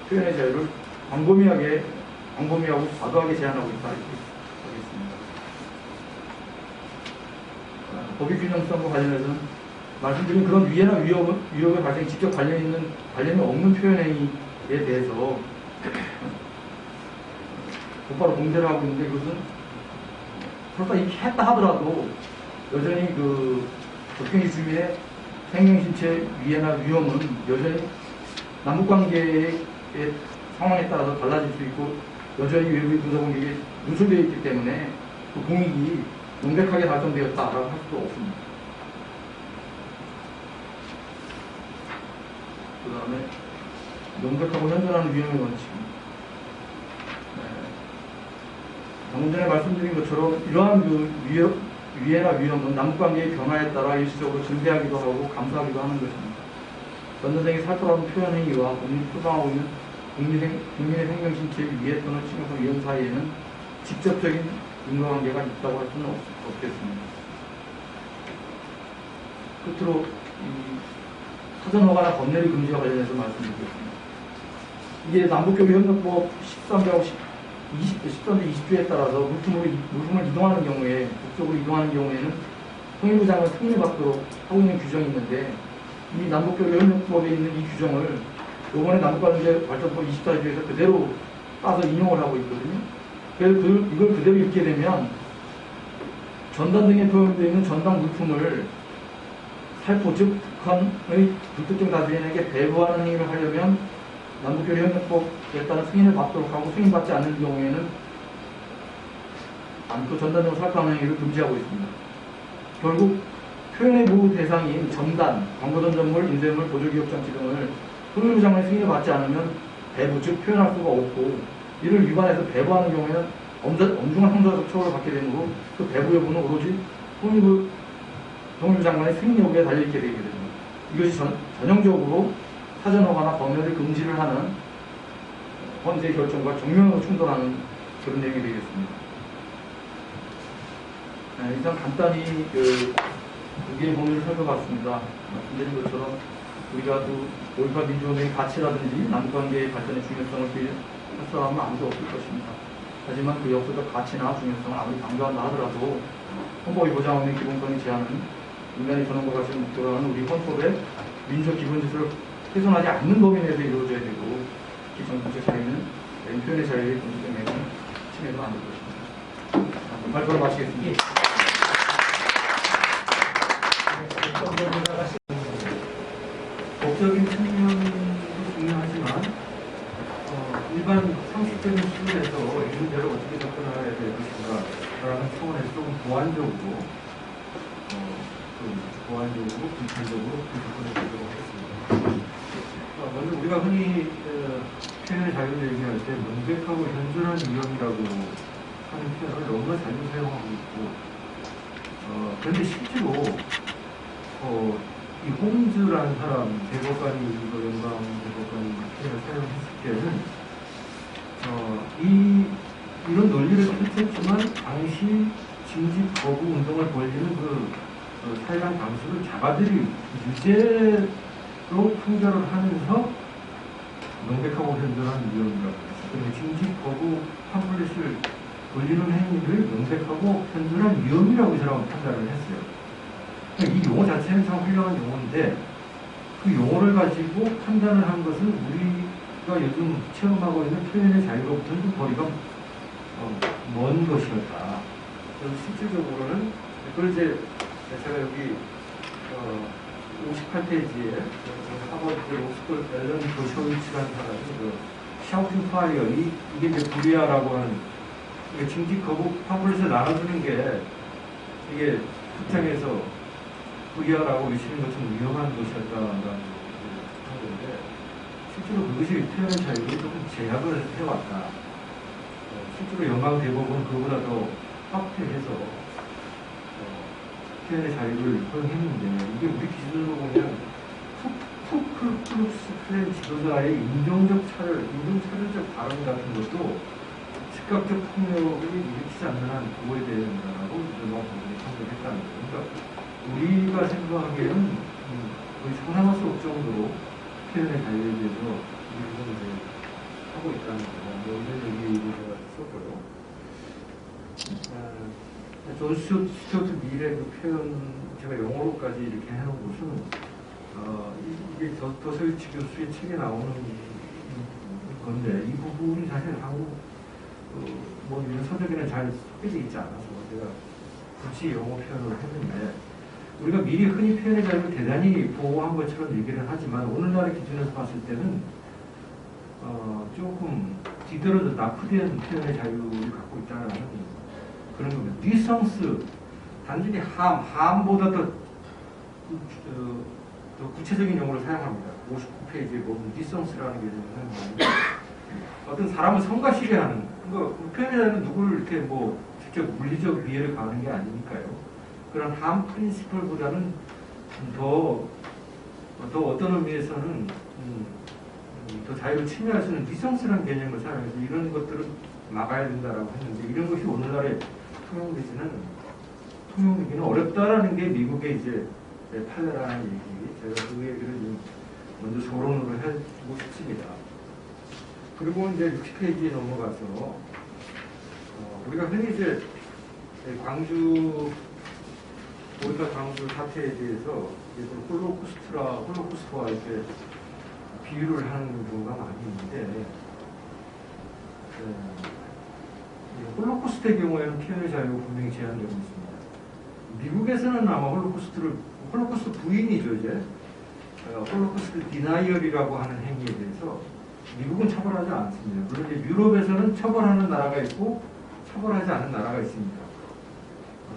표현의 자유를 광범위하고 과도하게 제한하고 있다 이렇게 하겠습니다. 법의 균형성과 관련해서는 말씀드린 그런 위해나 위협의 발생에 직접 관련이 없는 표현행위에 대해서 곧바로 공제를 하고 있는데 그것은 설사 이렇게 했다 하더라도 여전히 그 접경지 주민의 생명신체 위해나 위험은 여전히 남북관계의 상황에 따라서 달라질 수 있고 여전히 외부의 군사공격에 노출되어 있기 때문에 그 공익이 명백하게 달성되었다라고 할 수도 없습니다. 그 다음에 명백하고 현존하는 위험의 원칙. 방금 전에 말씀드린 것처럼 이러한 그 위해나 위험은 남북관계의 변화에 따라 일시적으로 증대하기도 하고 감소하기도 하는 것입니다. 전단등의 살포라는 표현행위와 국민이 표방하고 있는 국민의 생명신체의 위해 또는 심각한 위험 사이에는 직접적인 인과관계가 있다고 할 수는 없겠습니다. 끝으로 사전허가나 검내리 금지와 관련해서 말씀드리겠습니다. 이게 남북교류협력법 13조 20조에 따라서 물품을 이동하는 경우에, 북쪽으로 이동하는 경우에는 통일부 장을 승인받도록 하고 있는 규정이 있는데, 이 남북교류협력법에 있는 이 규정을 이번에 남북관계발전법 24조에서 그대로 따서 인용을 하고 있거든요. 그래서 이걸 그대로 읽게 되면 전단 등에 포함되어 있는 전당 물품을 살포, 즉 북한의 불특정 다수인에게 배부하는 행위를 하려면 남북교류협력법에 따른 승인을 받도록 하고 승인받지 않는 경우에는 그 전단으로 살포하는 행위를 금지하고 있습니다. 결국 표현의 보호 대상인 전단, 광고전전물, 인쇄물, 보조기업장치 등을 통일부 장관의 승인을 받지 않으면 배부, 즉 표현할 수가 없고 이를 위반해서 배부하는 경우에는 엄중한 형사적 처벌을 받게 되므로 그 배부 여부는 오로지 통일부 장관의 승인 여부에 달려있게 되게 됩니다. 이것이 전형적으로 사전허가나 검열을 금지를 하는 헌재 결정과 정면으로 충돌하는 그런 내용이 되겠습니다. 일단 간단히 두 개의 범위를 살펴봤습니다. 말씀드린 것처럼 우리가 또 5.18 민주운동의 가치라든지 남북관계의 발전의 중요성을 할 사람은 아무도 없을 것입니다. 하지만 그 역사적 가치나 중요성을 아무리 강조한다 하더라도 헌법이 보장하는 기본권의 제한은 인간의 전원과 가치를 목표로 하는 우리 헌법의 민족 기본 질서를 훼손하지 않는 범위 내에서 이루어져야 되고 특히 정치적 자유는 표현의 자유의 본질적 내용은 침해도 안 될 것입니다. 발표를 마치겠습니다. 법적인 측면도 중요하지만 일반 상식적인 수준에서 이 문제를 어떻게 접근해야 될 것인가 라는 차원에서 조금 보완적으로 보완적으로, 분탄적으로 그 접근해 보도록 하겠습니다. 먼저 우리가 흔히 표현의 자유를 얘기할 때 명백하고 현존한 위험이라고 하는 표현을 너무나 자주 사용하고 있고, 그런데 실제로 이 홈즈라는 사람, 대법관이 이거 연방 대법관이 표현을 사용했을 때는 이런 논리를 펼쳤지만 당시 징집 거부 운동을 벌이는 그 사회당 당수를 자가들이 유죄로 판결을 하면서 명백하고 현존한 위험이라고 했어요. 징집 거부 팜플렛을 돌리는 행위를 명백하고 현존한 위험이라고 이 사람은 판단을 했어요. 이 용어 자체는 참 훌륭한 용어인데 그 용어를 가지고 판단을 한 것은 우리가 요즘 체험하고 있는 표현의 자유로부터는 좀 거리가 먼 것이었다. 그래서 실질적으로는 그걸 이제 제가 여기 58페이지에 하버드 록스쿨 앨런 조셔위츠라는 사람이 샤우팅 파이어 이게 이제 불이야라고 하는 징집 거부 팜플렛을 나눠주는 게 이게 극장에서 불이야라고 외치는 것은 위험한 것이었다라는 건데 실제로 그것이 표현의 자유를 조금 제약을 해왔다. 실제로 연방 대법은 그보다 더 확대해서 표현의 자유를 허용했는데 이게 우리 기준으로 보면 쿠클루크스 클랜 지도자의 인종차별적 발언 같은 것도 즉각적 폭력을 일으키지 않는 한 그거에 대한다라고 연방 법원이 판결했다는 거예요. 그러니까 우리가 생각하기에는 거의 상상할 수 없을 정도로 표현의 자유에 대해서 우리가 이제 하고 있다는 거예요. 이런 얘기를 제가 썼고요. 존 스튜어트 밀의 그 표현 제가 영어로까지 이렇게 해놓은 것은 이게 더서위치 교수의 책에 나오는 건데 이 부분이 사실 한국 뭐 이런 서적에는 잘 소개되어 있지 않아서 제가 굳이 영어 표현을 했는데 우리가 미리 흔히 표현의 자유를 대단히 보호한 것처럼 얘기를 하지만 오늘날의 기준에서 봤을 때는 조금 뒤떨어져 낙후된 표현의 자유를 갖고 있다는 그런 겁니다. 뉘성스, 단순히 함보다 더 구체적인 용어를 사용합니다. 59페이지에 보면 뉘성스라는 개념을 사용합니다. 어떤 사람을 성가시게 하는, 그러니까 표현의 자유는 누구를 이렇게 뭐 직접 물리적 위해를 가하는 게 아니니까요. 그런 함 프린시플보다는 더 어떤 의미에서는 더 자유를 침해할 수 있는 뉘성스라는 개념을 사용해서 이런 것들을 막아야 된다라고 했는데 이런 것이 오늘날에 통용되기는 어렵다라는 게 미국의 이제 판례라는 얘기. 제가 그 얘기를 좀 먼저 소론으로 해주고 싶습니다. 그리고 이제 60페이지에 넘어가서 우리가 흔히 이제 광주 사태에 대해서 홀로코스트와 이렇게 비유를 하는 경우가 많이 있는데 홀로코스트의 경우에는 표현의 자유가 분명히 제한되고 있습니다. 미국에서는 아마 홀로코스트 부인이죠, 이제. 홀로코스트 디나이얼이라고 하는 행위에 대해서 미국은 처벌하지 않습니다. 물론 이제 유럽에서는 처벌하는 나라가 있고 처벌하지 않은 나라가 있습니다.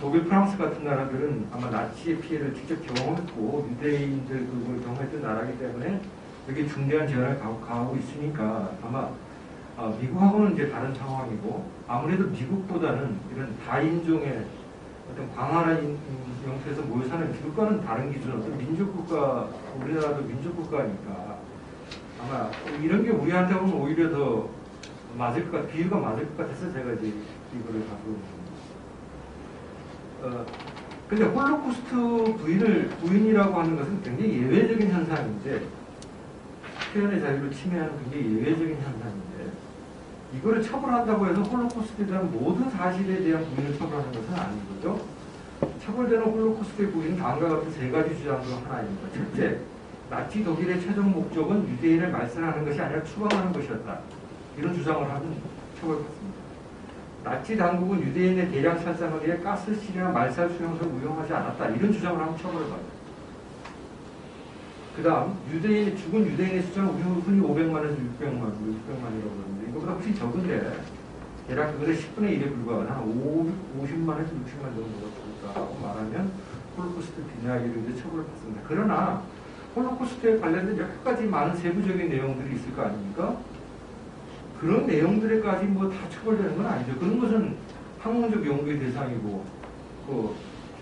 독일, 프랑스 같은 나라들은 아마 나치의 피해를 직접 경험했고 유대인들 그걸 경험했던 나라이기 때문에 여기 중대한 제한을 가하고 있으니까 아마 미국하고는 이제 다른 상황이고 아무래도 미국보다는 이런 다인종의 어떤 광활한 영토에서 모여 사는 미국과는 다른 기준, 어떤 민족국가, 우리나라도 민족국가니까 아마 이런 게 우리한테는 오히려 더 맞을 것 비유가 맞을 것 같아서 제가 이제 이거를 갖고 있습니다. 근데 홀로코스트 부인이라고 하는 것은 굉장히 예외적인 현상인데 표현의 자유를 침해하는 굉장히 예외적인 현상인데 이거를 처벌한다고 해서 홀로코스트에 대한 모든 사실에 대한 부인을 처벌하는 것은 아닌 거죠. 처벌되는 홀로코스트의 부인은 다음과 같은 세 가지 주장 중 하나입니다. 첫째, 나치 독일의 최종 목적은 유대인을 말살하는 것이 아니라 추방하는 것이었다. 이런 주장을 하는 처벌받습니다. 나치 당국은 유대인의 대량 살상을 위해 가스실이나 말살 수용소를 운영하지 않았다. 이런 주장을 하면 처벌을 받아요. 그 다음, 죽은 유대인의 숫자는 흔히 500만에서 600만이라고 그러는데 이거보다 훨씬 적은데 대략 그것의 10분의 1에 불과한 한 50만에서 60만 정도가 될까 하고 말하면 홀로코스트 디나이어로 이제 처벌을 받습니다. 그러나 홀로코스트에 관련된 여러 가지 많은 세부적인 내용들이 있을 거 아닙니까? 그런 내용들에까지 뭐 다 처벌되는 건 아니죠. 그런 것은 학문적 연구의 대상이고, 그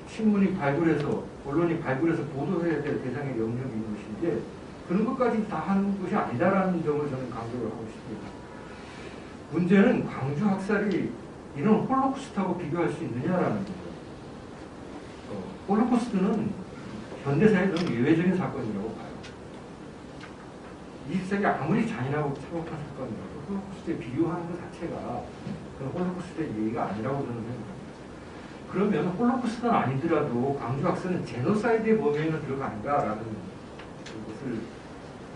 신문이 발굴해서, 언론이 발굴해서 보도해야 될 대상의 영역이 있는 것인데, 그런 것까지 다 하는 것이 아니다라는 점을 저는 강조를 하고 싶습니다. 문제는 광주 학살이 이런 홀로코스트하고 비교할 수 있느냐라는 거예요. 홀로코스트는 현대사의 좀 예외적인 사건이라고 봐요. 20세기 아무리 잔인하고 차갑한 사건이라도 홀로코스트에 비교하는 것 자체가 그런 홀로코스트의 예의가 아니라고 저는 생각합니다. 그러면 홀로코스트는 아니더라도 광주 학살은 제노사이드의 범위에는 들어간다라는 것을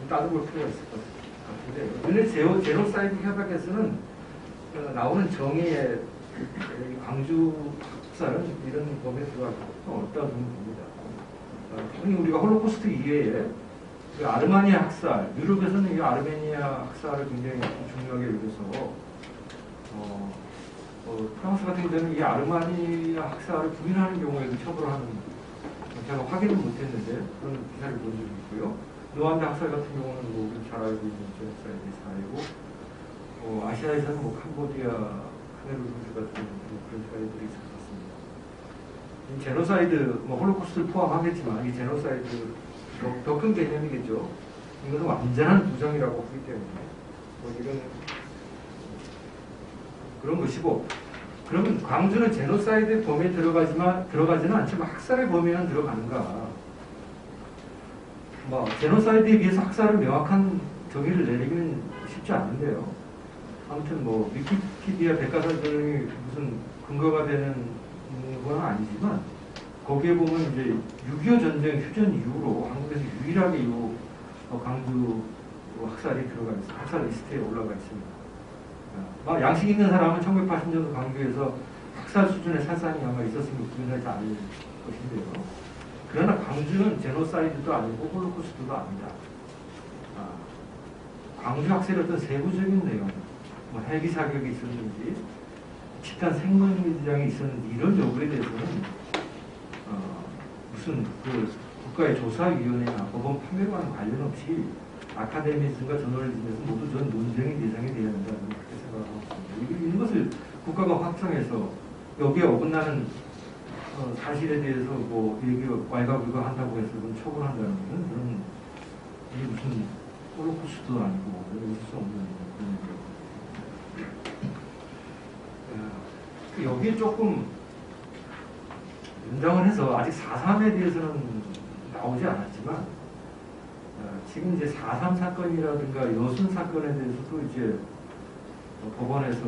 따져볼 필요가 있을 것 같은데, 오늘 제노사이드 협약에서는 나오는 정의의 광주 학살은 이런 범위에 들어갈 수 없다고 저는 봅니다. 당연히 우리가 홀로코스트 이외에 그 아르마니아 학살, 유럽에서는 이 아르메니아 학살을 굉장히 중요하게 여겨서 프랑스 같은 경우는 이 아르마니아 학살을 부인하는 경우에도 처벌하는, 제가 확인은 못했는데 그런 기사를 본 적이 있고요. 루안다 학살 같은 경우는 뭐 우리 잘 알고 있는 제노사이드 사례고, 아시아에서는 뭐 캄보디아, 카메루즈 같은 그런 사례들이 있을 것 같습니다. 이 제노사이드, 뭐 홀로코스트를 포함하겠지만 이 제노사이드 더 큰 개념이겠죠. 이것은 완전한 부정이라고 하기 때문에 뭐 이런 그런 것이고, 그러면 광주는 제노사이드 범위에 들어가지는 않지만 학살의 범위에는 들어가는가? 뭐 제노사이드에 비해서 학살을 명확한 정의를 내리기는 쉽지 않은데요. 아무튼 뭐 위키피디아 백과사전이 무슨 근거가 되는 건 아니지만, 거기에 보면 이제 6.25 전쟁 휴전 이후로 한국에서 유일하게 이 광주 학살이 들어가 있습니다. 학살 리스트에 올라가 있습니다. 양식 있는 사람은 1980년도 광주에서 학살 수준의 살상이 아마 있었으면 부인하지 않을 것인데요. 그러나 광주는 제노사이드도 아니고 홀로코스트도 아니다. 광주 학살의 어떤 세부적인 내용, 뭐 헬기 사격이 있었는지, 집단 생명장이 있었는지 이런 여부에 대해서는 무슨 그 국가의 조사위원회나 법원 판결과는 관련 없이 아카데미즘과 저널리즘에서 모두 전 논쟁의 대상이 되어야 한다는 그렇게 생각하고 있습니다. 이런 것을 국가가 확정해서 여기에 어긋나는 사실에 대해서 뭐 얘기 왈가불가한다고 해서 처벌한다는 것은 그런, 이게 무슨 홀로코스트도 아니고 있을 수 없는 그런 얘기죠. 여기에 조금 연장을 해서 아직 4.3에 대해서는 나오지 않았지만, 지금 이제 4.3 사건이라든가 여순 사건에 대해서도 이제 법원에서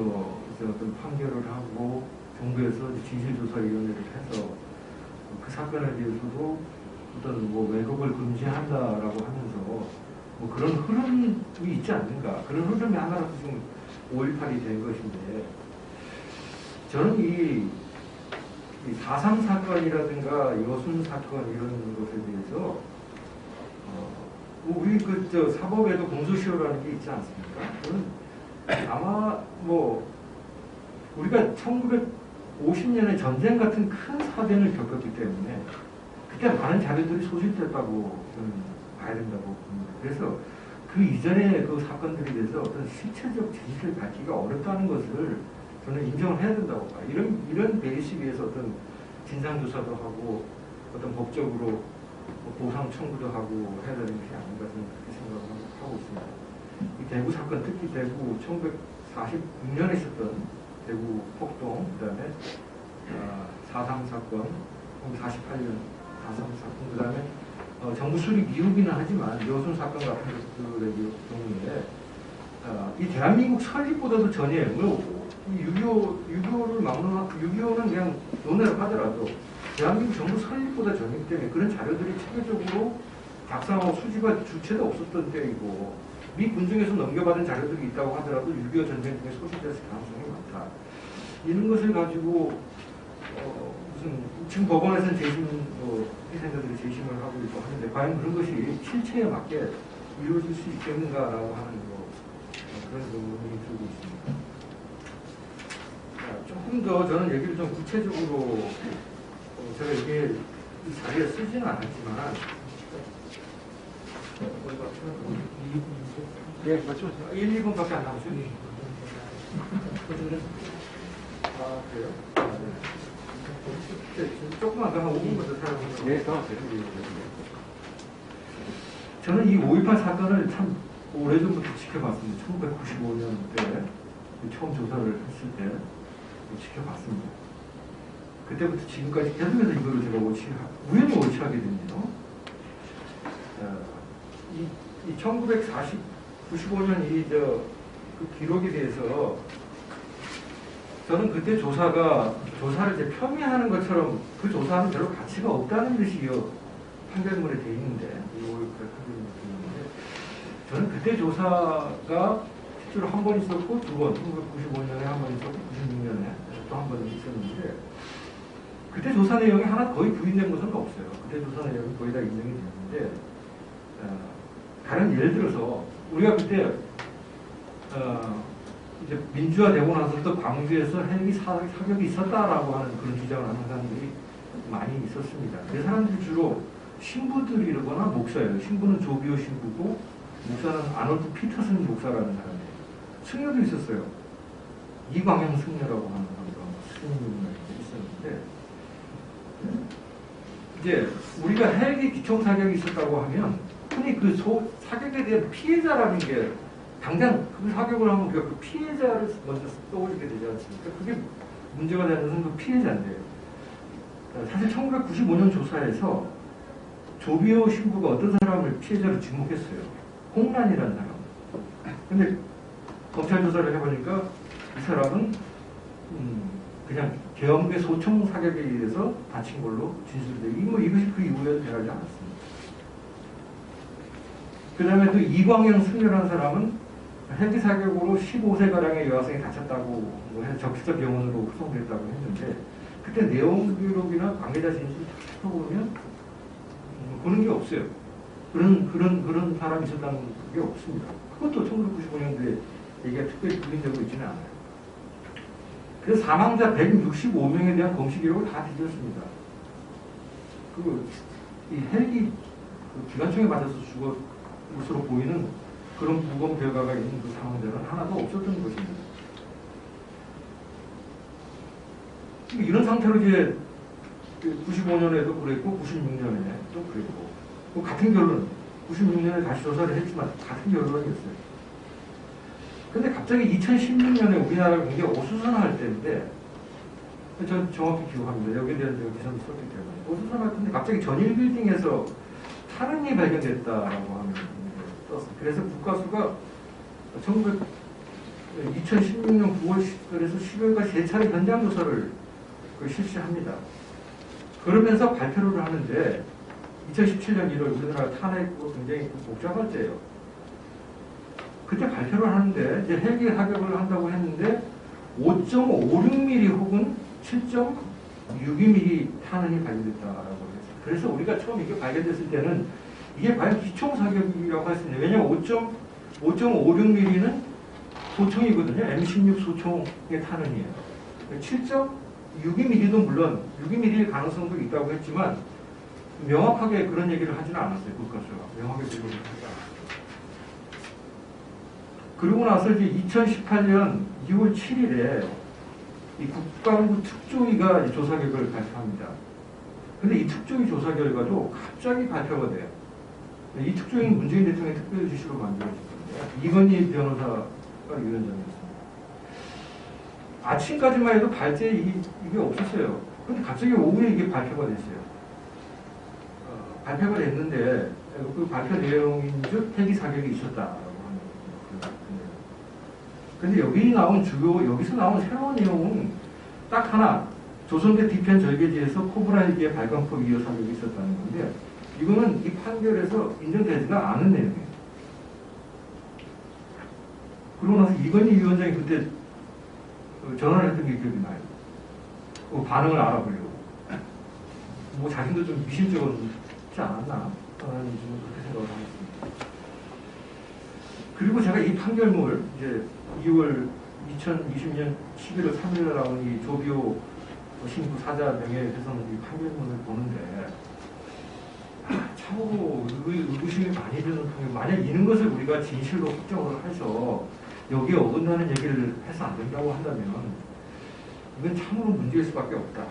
이제 어떤 판결을 하고 정부에서 진실조사위원회를 해서 그 사건에 대해서도 어떤 뭐 왜곡을 금지한다라고 하면서 뭐 그런 흐름이 있지 않는가, 그런 흐름이 하나라도 지금 5.18이 된 것인데, 저는 이 4.3 사건이라든가 여순 사건 이런 것에 대해서 우리 그 사법에도 공소시효라는 게 있지 않습니까? 저는 아마 뭐 우리가 1950년에 전쟁 같은 큰 사변을 겪었기 때문에 그때 많은 자료들이 소실됐다고 저는 봐야 된다고 봅니다. 그래서 그 이전의 그 사건들에 대해서 어떤 실체적 진실을 밝히기가 어렵다는 것을 저는 인정을 해야 된다고 봐요. 이런 베이스 위에서 어떤 진상조사도 하고 어떤 법적으로 보상 청구도 하고 해야 되는 것이 아닌가 저는 그렇게 생각하고 있습니다. 이 대구 사건, 특히 대구 1946년에 있었던 대구 폭동, 그 다음에 4.3 사건, 48년 4.3 사건, 그 다음에 정부 수립 이후기는 하지만 여순 사건 같은 것들의 경우에 이 대한민국 설립보다도 전에 6.25를 막는, 6.25는 그냥 논외로 하더라도 대한민국 정부 설립보다 전이기 때문에 그런 자료들이 체계적으로 작성하고 수집할 주체도 없었던 때이고, 미 군중에서 넘겨받은 자료들이 있다고 하더라도 6.25 전쟁 중에 소실됐을 가능성이 많다. 이런 것을 가지고 무슨 지금 법원에서는 재심, 희생자들이 재심을 하고 있고 하는데 과연 그런 것이 실체에 맞게 이루어질 수 있겠는가라고 하는 그런 의문이 들고 있습니다. 조금 더 저는 얘기를 좀 구체적으로 제가 이게 이 자리에 쓰지는 않았지만 예, 맞죠? 1, 2분밖에 안 남았어요. 아, 그래요? 아, 네. 조금만 더 한 5분부터 살아보세요. 네, 더 하세요. 저는 이 5.18 사건을 참 오래전부터 지켜봤습니다. 1995년 때 처음 조사를 했을 때 지켜봤습니다. 그때부터 지금까지 계속해서 이거를 제가 우연히 오치하게 됩니다. 이 1995년 그 기록에 대해서 저는 그때 조사를 이제 폄훼하는 것처럼 그 조사는 별로 가치가 없다는 듯이 판결문에 돼 있는데, 이 5.18 판결문에 돼 있는데, 저는 그때 조사가 실제로 한 번 있었고, 두 번, 1995년에 한 번 있었고, 96년에 또 한 번 있었는데, 그때 조사 내용이 하나 거의 부인된 것은 없어요. 그때 조사 내용이 거의 다 인정이 됐는데, 다른 예를 들어서, 우리가 그때, 이제 민주화되고 나서부터 광주에서 헬기 사격이 있었다라고 하는 그런 주장을 하는 사람들이 많이 있었습니다. 그 사람들이 주로 신부들이거나 목사예요. 신부는 조비오 신부고, 목사는 아놀드 피터슨 목사라는 사람이에요. 승려도 있었어요. 이광영 승려라고 하는 스님이 있었는데, 이제 우리가 헬기 기총 사격이 있었다고 하면 흔히 그 사격에 대한 피해자라는 게 당장 그 사격을 하면 그 피해자를 먼저 떠올리게 되지 않습니까? 그게 문제가 되는 것은 그 피해자인데, 사실 1995년 조사에서 조비오 신부가 어떤 사람을 피해자로 지목했어요. 홍란이라는 사람. 근데 검찰 조사를 해보니까 이 사람은 그냥 계엄의 소총 사격에 의해서 다친 걸로 진술되고, 이것이 그 이후에 변하지 않았습니다. 그 다음에 또 이광영 승려라는 사람은 헬기 사격으로 15세가량의 여학생이 다쳤다고 해서 적시적 병원으로 후송됐다고 했는데, 그때 내용 기록이나 관계자 진술 다 찾아보면 그런 게 없어요. 그런 사람이 있었다는 게 없습니다. 그것도 1995년도에 얘기가 특별히 부인되고 있지는 않아요. 그래서 사망자 165명에 대한 검시 기록을 다 뒤졌습니다. 이 헬기 기관총에 맞아서 죽은 것으로 보이는 그런 부검 결과가 있는 그 사망자는 하나도 없었던 것입니다. 이런 상태로 이제 95년에도 그랬고 96년에도 그랬고, 또 같은 결론, 96년에 다시 조사를 했지만 같은 결론이었어요. 근데 갑자기 2016년에 우리나라가 굉장히 어수선할 때인데, 전 정확히 기억합니다. 여기에 대한 제가 기사도 썼기 때문에. 어수선할 때인데 갑자기 전일 빌딩에서 탄원이 발견됐다라고 하는 떴어요. 그래서 국가수가 2016년 9월, 그래서 12월까지 3차례 현장 조사를 실시합니다. 그러면서 발표를 하는데, 2017년 1월 우리나라 탄핵도 굉장히 복잡할 때예요. 그때 발표를 하는데, 이제 헬기 사격을 한다고 했는데 5.56mm 혹은 7.62mm 탄원이 발견됐다라고 했어요. 그래서 우리가 처음 이게 발견됐을 때는 이게 과연 기총 사격이라고 할 수 있는데, 왜냐하면 5.56mm는 소총이거든요. M16 소총의 탄원이에요. 7.62mm도 물론 6mm일 가능성도 있다고 했지만 명확하게 그런 얘기를 하지는 않았어요. 국가수가 명확하게 그런 얘기를 하지 않았어요. 그러고 나서 이제 2018년 2월 7일에 이 국방부 특조위가 조사 결과를 발표합니다. 근데 이 특조위 조사 결과도 갑자기 발표가 돼요. 이 특조위는 문재인 대통령의 특별 지시로 만들어진 건데요. 이건희 변호사가 위원장이었습니다. 아침까지만 해도 발제에 이게 없었어요. 근데 갑자기 오후에 이게 발표가 됐어요. 발표가 됐는데 그 발표 내용인 즉 헬기 사격이 있었다라고 하는 거예요. 근데 여기서 나온 새로운 내용은 딱 하나, 조선대 뒤편 절개지에서 코브라 헬기의 발광포 위협 사격이 있었다는 건데, 이거는 이 판결에서 인정되지가 않은 내용이에요. 그러고 나서 이건희 위원장이 그때 전화를 했던 게 기억이 나요. 그 반응을 알아보려고. 뭐 자신도 좀 미심쩍었지 않았나? 저는 지금 그렇게 생각을 하고 있습니다. 그리고 제가 이 판결문, 이제 2020년 11월 3일에 나온 이 조비오 신부 사자 명예훼손 이 판결문을 보는데, 참으로 의구심이 많이 드는 통에 만약 이런 것을 우리가 진실로 확정을 해서 여기에 어긋나는 얘기를 해서 안 된다고 한다면 이건 참으로 문제일 수밖에 없다.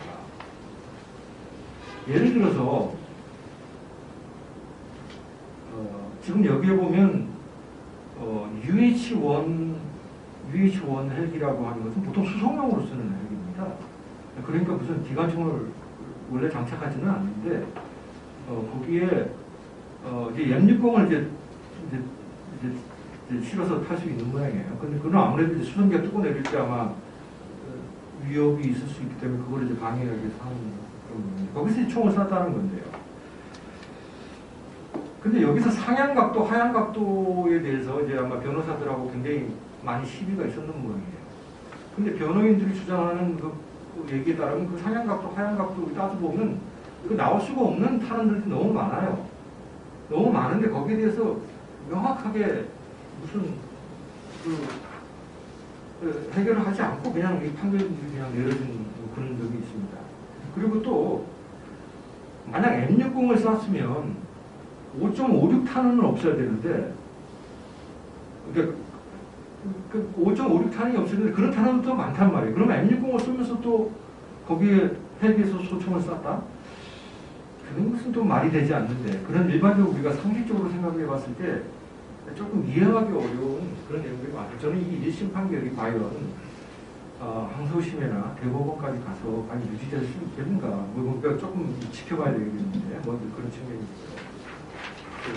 예를 들어서 지금 여기에 보면 UH1 헬기라고 하는 것은 보통 수송용으로 쓰는 헬기입니다. 그러니까 무슨 기관총을 원래 장착하지는 않는데 거기에 이제 M60을 이제 실어서 탈 수 있는 모양이에요. 근데 그건 아무래도 이제 수송기가 뜨고 내릴 때 아마 위협이 있을 수 있기 때문에 그걸 이제 방해하기 위해서 하는 그런 겁니다. 거기서 총을 쐈다는 건데요. 근데 여기서 상향 각도, 하향 각도에 대해서 이제 아마 변호사들하고 굉장히 많이 시비가 있었는 모양이에요. 근데 변호인들이 주장하는 그 얘기에 따르면 그 상향 각도, 하향 각도 따져보면 그 나올 수가 없는 탄원들이 너무 많아요. 너무 많은데 거기에 대해서 명확하게 무슨 해결을 하지 않고 그냥 이 판결들이 그냥 내려진 그런 적이 있습니다. 그리고 또 만약 M60을 쐈으면 5.56탄은 없어야 되는데 그러니까 5.56탄이 없었는데 그런 탄원은 또 많단 말이에요. 그러면 M60을 쏘면서 또 거기에 헬기에서 소총을 쐈다? 그런 것은 또 말이 되지 않는데 그런 일반적으로 우리가 상식적으로 생각해 봤을 때 조금 이해하기 어려운 그런 내용들이 많아요. 저는 이 1심 판결이 과연 항소심이나 대법원까지 가서 과연 유지될 수 있겠는가 뭐 우리가 조금 지켜봐야 되겠는데 뭐 그런 측면이 있어요.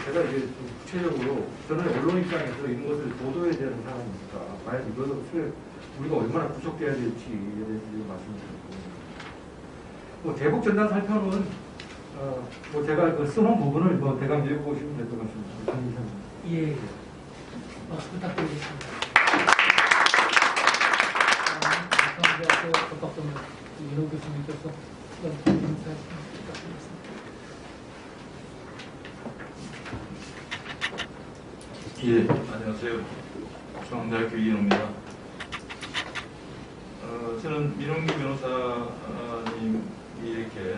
제가 이제 좀 구체적으로 저는 언론 입장에서 이런 것을 보도해야 되는 사람이니까 과연 이것을 우리가 얼마나 구속돼야 될지에 대해서 말씀드리고 뭐 대북 전단 살펴는 뭐 제가 그 써놓은 부분을 뭐 대강 읽어보시면 될 것 같습니다. 예, 박수 부탁드리겠습니다. 성대학교 법학과 이호 교수님께서 인사 부탁드리겠습니다. 예, 안녕하세요. 중앙대학교 이인호입니다. 저는 민홍기 변호사님이 이렇게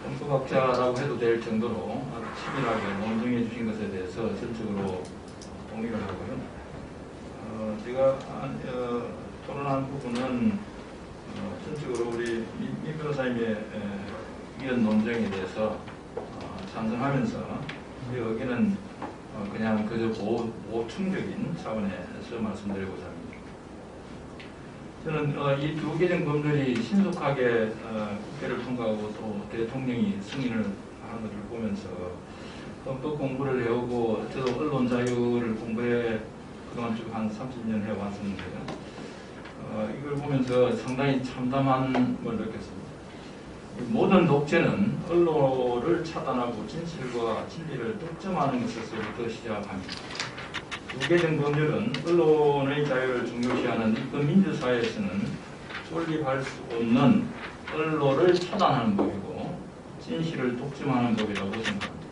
헌법학자라고 해도 될 정도로 아주 치밀하게 논증해 주신 것에 대해서 전적으로 동의를 하고요. 제가 토론한 부분은 전적으로 우리 민 변호사님의 이런 논쟁에 대해서 찬성하면서 이 의견은 그냥 그저 보충적인 차원에서 말씀드리고자 합니다. 저는 이 두 개정 법률이 신속하게 국회를 통과하고 또 대통령이 승인을 하는 것을 보면서 헌법 공부를 해오고 저도 언론 자유를 공부해 그동안 쭉 한 30년 해왔었는데요. 이걸 보면서 상당히 참담한 걸 느꼈습니다. 모든 독재는 언론을 차단하고 진실과 진리를 독점하는 것에서부터 시작합니다. 두 개정 법률은 언론의 자유를 중요시하는 이번 민주사회에서는 존립할 수 없는 언론을 차단하는 법이고 진실을 독점하는 법이라고 생각합니다.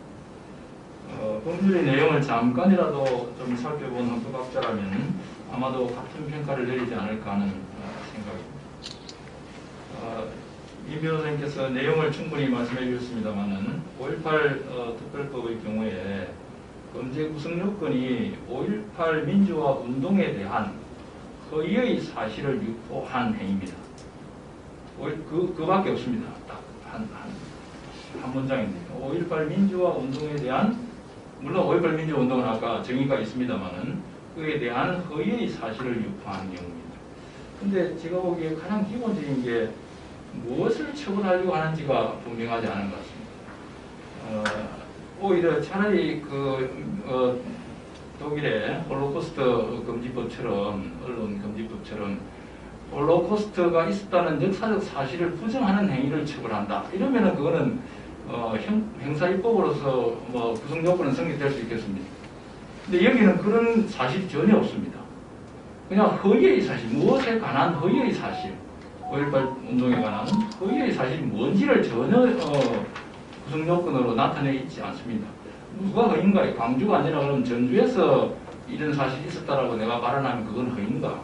법률의 내용을 잠깐이라도 좀 살펴본 헌법학자라면 아마도 같은 평가를 내리지 않을까 하는 생각입니다. 이 변호사님께서 내용을 충분히 말씀해 주셨습니다만은 5.18 특별법의 경우에 범죄 구성 요건이 5.18 민주화 운동에 대한 허위의 사실을 유포한 행위입니다. 그밖에 없습니다. 딱 한 문장인데요. 5.18 민주화 운동에 대한 물론 5.18 민주화 운동은 아까 정의가 있습니다만은 그에 대한 허위의 사실을 유포한 경우입니다. 근데 제가 보기에 가장 기본적인 게 무엇을 처벌하려고 하는지가 분명하지 않은 것 같습니다. 오히려 차라리 독일의 홀로코스트 금지법처럼 언론 금지법처럼 홀로코스트가 있었다는 역사적 사실을 부정하는 행위를 처벌한다. 이러면은 그거는 형사입법으로서 뭐 구성 요건은 성립될 수 있겠습니다. 근데 여기는 그런 사실이 전혀 없습니다. 그냥 허위의 사실, 무엇에 관한 허위의 사실, 5.18 운동에 관한 허위의 사실이 뭔지를 전혀 구성 요건으로 나타내 있지 않습니다. 누가 허위인가요? 광주가 아니라 그러면 전주에서 이런 사실이 있었다라고 내가 발언하면 그건 허위인가?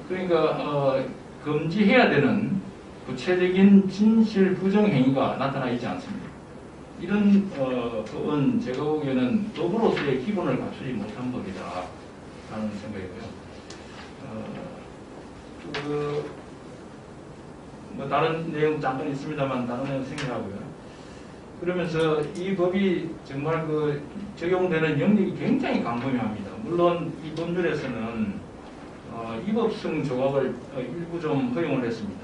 그러니까 금지해야 되는 구체적인 진실 부정 행위가 나타나 있지 않습니다. 이런 법은 제가 보기에는 법으로서의 기본을 갖추지 못한 법이다 라는 생각이고요. 뭐 다른 내용 잠깐 있습니다만 다른 내용 생략하고요. 그러면서 이 법이 정말 그 적용되는 영역이 굉장히 광범위합니다. 물론 이 법률에서는 입법성 조각을 일부 좀 허용을 했습니다.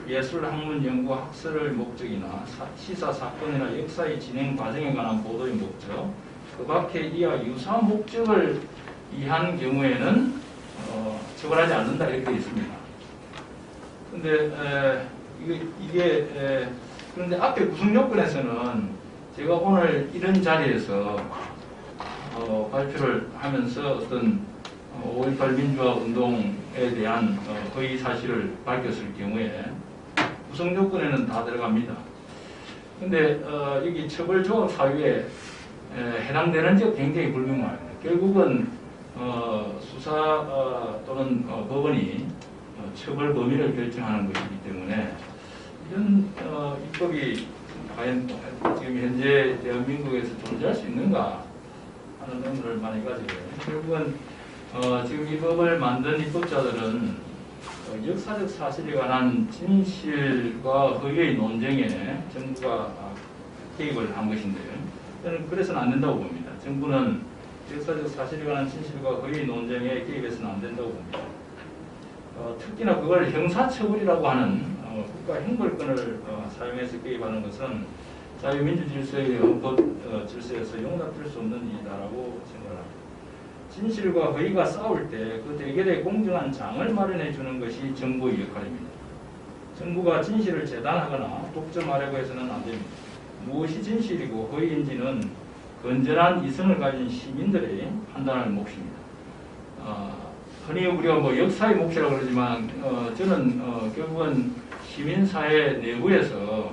예술 학문 연구 학설의 목적이나 시사 사건이나 역사의 진행 과정에 관한 보도의 목적, 그 밖에 이와 유사한 목적을 이한 경우에는 처벌하지 않는다 이렇게 되어 있습니다. 근데 그런데 앞에 구성 요건에서는 제가 오늘 이런 자리에서 발표를 하면서 어떤 5.18 민주화 운동에 대한 허위 사실을 밝혔을 경우에 구성 요건에는 다 들어갑니다. 근데 여기 처벌조항 사유에 해당되는지가 굉장히 불명확합니다. 결국은 수사 또는 법원이 처벌 범위를 결정하는 것이기 때문에 이런 입법이 과연 지금 현재 대한민국에서 존재할 수 있는가 하는 의문을 많이 가지고요. 결국은 지금 이 법을 만든 입법자들은 역사적 사실에 관한 진실과 허위의 논쟁에 정부가 개입을 한 것인데요. 저는 그래서는 안 된다고 봅니다. 정부는 역사적 사실에 관한 진실과 허위의 논쟁에 개입해서는 안 된다고 봅니다. 특히나 그걸 형사처벌이라고 하는 국가 형벌권을 사용해서 개입하는 것은 자유민주 질서의 헌법 질서에서 용납될 수 없는 일이다라고 생각합니다. 진실과 허위가 싸울 때 그 대결의 공정한 장을 마련해 주는 것이 정부의 역할입니다. 정부가 진실을 재단하거나 독점하려고 해서는 안 됩니다. 무엇이 진실이고 허위인지는 건전한 이성을 가진 시민들의 판단할 몫입니다. 흔히 우리가 뭐 역사의 몫이라고 그러지만 저는 결국은 시민사회 내부에서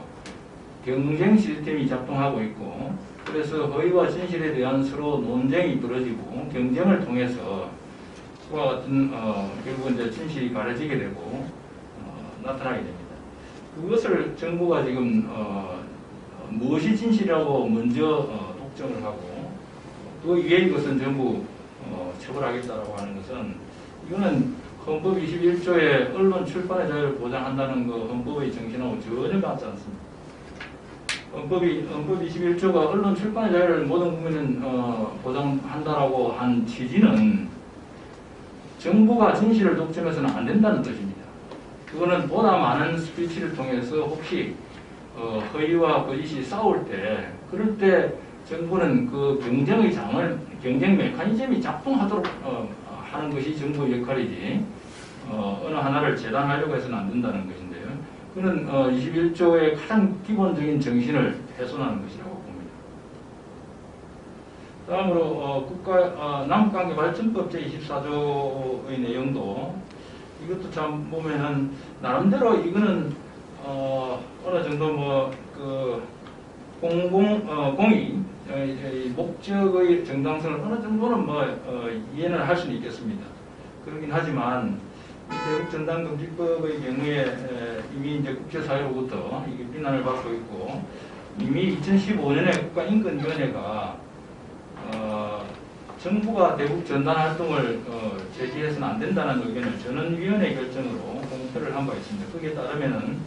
경쟁 시스템이 작동하고 있고, 그래서 허위와 진실에 대한 서로 논쟁이 벌어지고 경쟁을 통해서 그와 같은 결국은 이제 진실이 가려지게 되고 나타나게 됩니다. 그것을 정부가 지금 무엇이 진실이라고 먼저 독점을 하고 그 이외의 것은 전부 처벌하겠다라고 하는 것은, 이거는 헌법 21조의 언론 출판의 자유를 보장한다는 그 헌법의 정신하고 전혀 맞지 않습니다. 헌법 21조가 언론 출판의 자유를 모든 국민은 보장한다라고 한 취지는 정부가 진실을 독점해서는 안 된다는 뜻입니다. 그거는 보다 많은 스피치를 통해서 혹시 허위와 거짓이 싸울 때, 그럴 때 정부는 그 경쟁의 장을, 경쟁 메커니즘이 작동하도록 하는 것이 정부의 역할이지 어느 하나를 재단하려고 해서는 안 된다는 것인데요. 그는 21조의 가장 기본적인 정신을 훼손하는 것이라고 봅니다. 다음으로 남북관계발전법 제24조의 내용도 이것도 참 보면은 나름대로 이거는 어느 정도 공익 목적의 정당성을 어느 정도는 이해는 할 수는 있겠습니다. 그렇긴 하지만 대북 전당금지법의 경우에 이미 이제 국제사회로부터 이게 비난을 받고 있고, 이미 2015년에 국가인권위원회가 정부가 대북 전단 활동을 제지해서는 안 된다는 의견을 전원위원회 결정으로 공표를 한 바 있습니다. 거기에 따르면은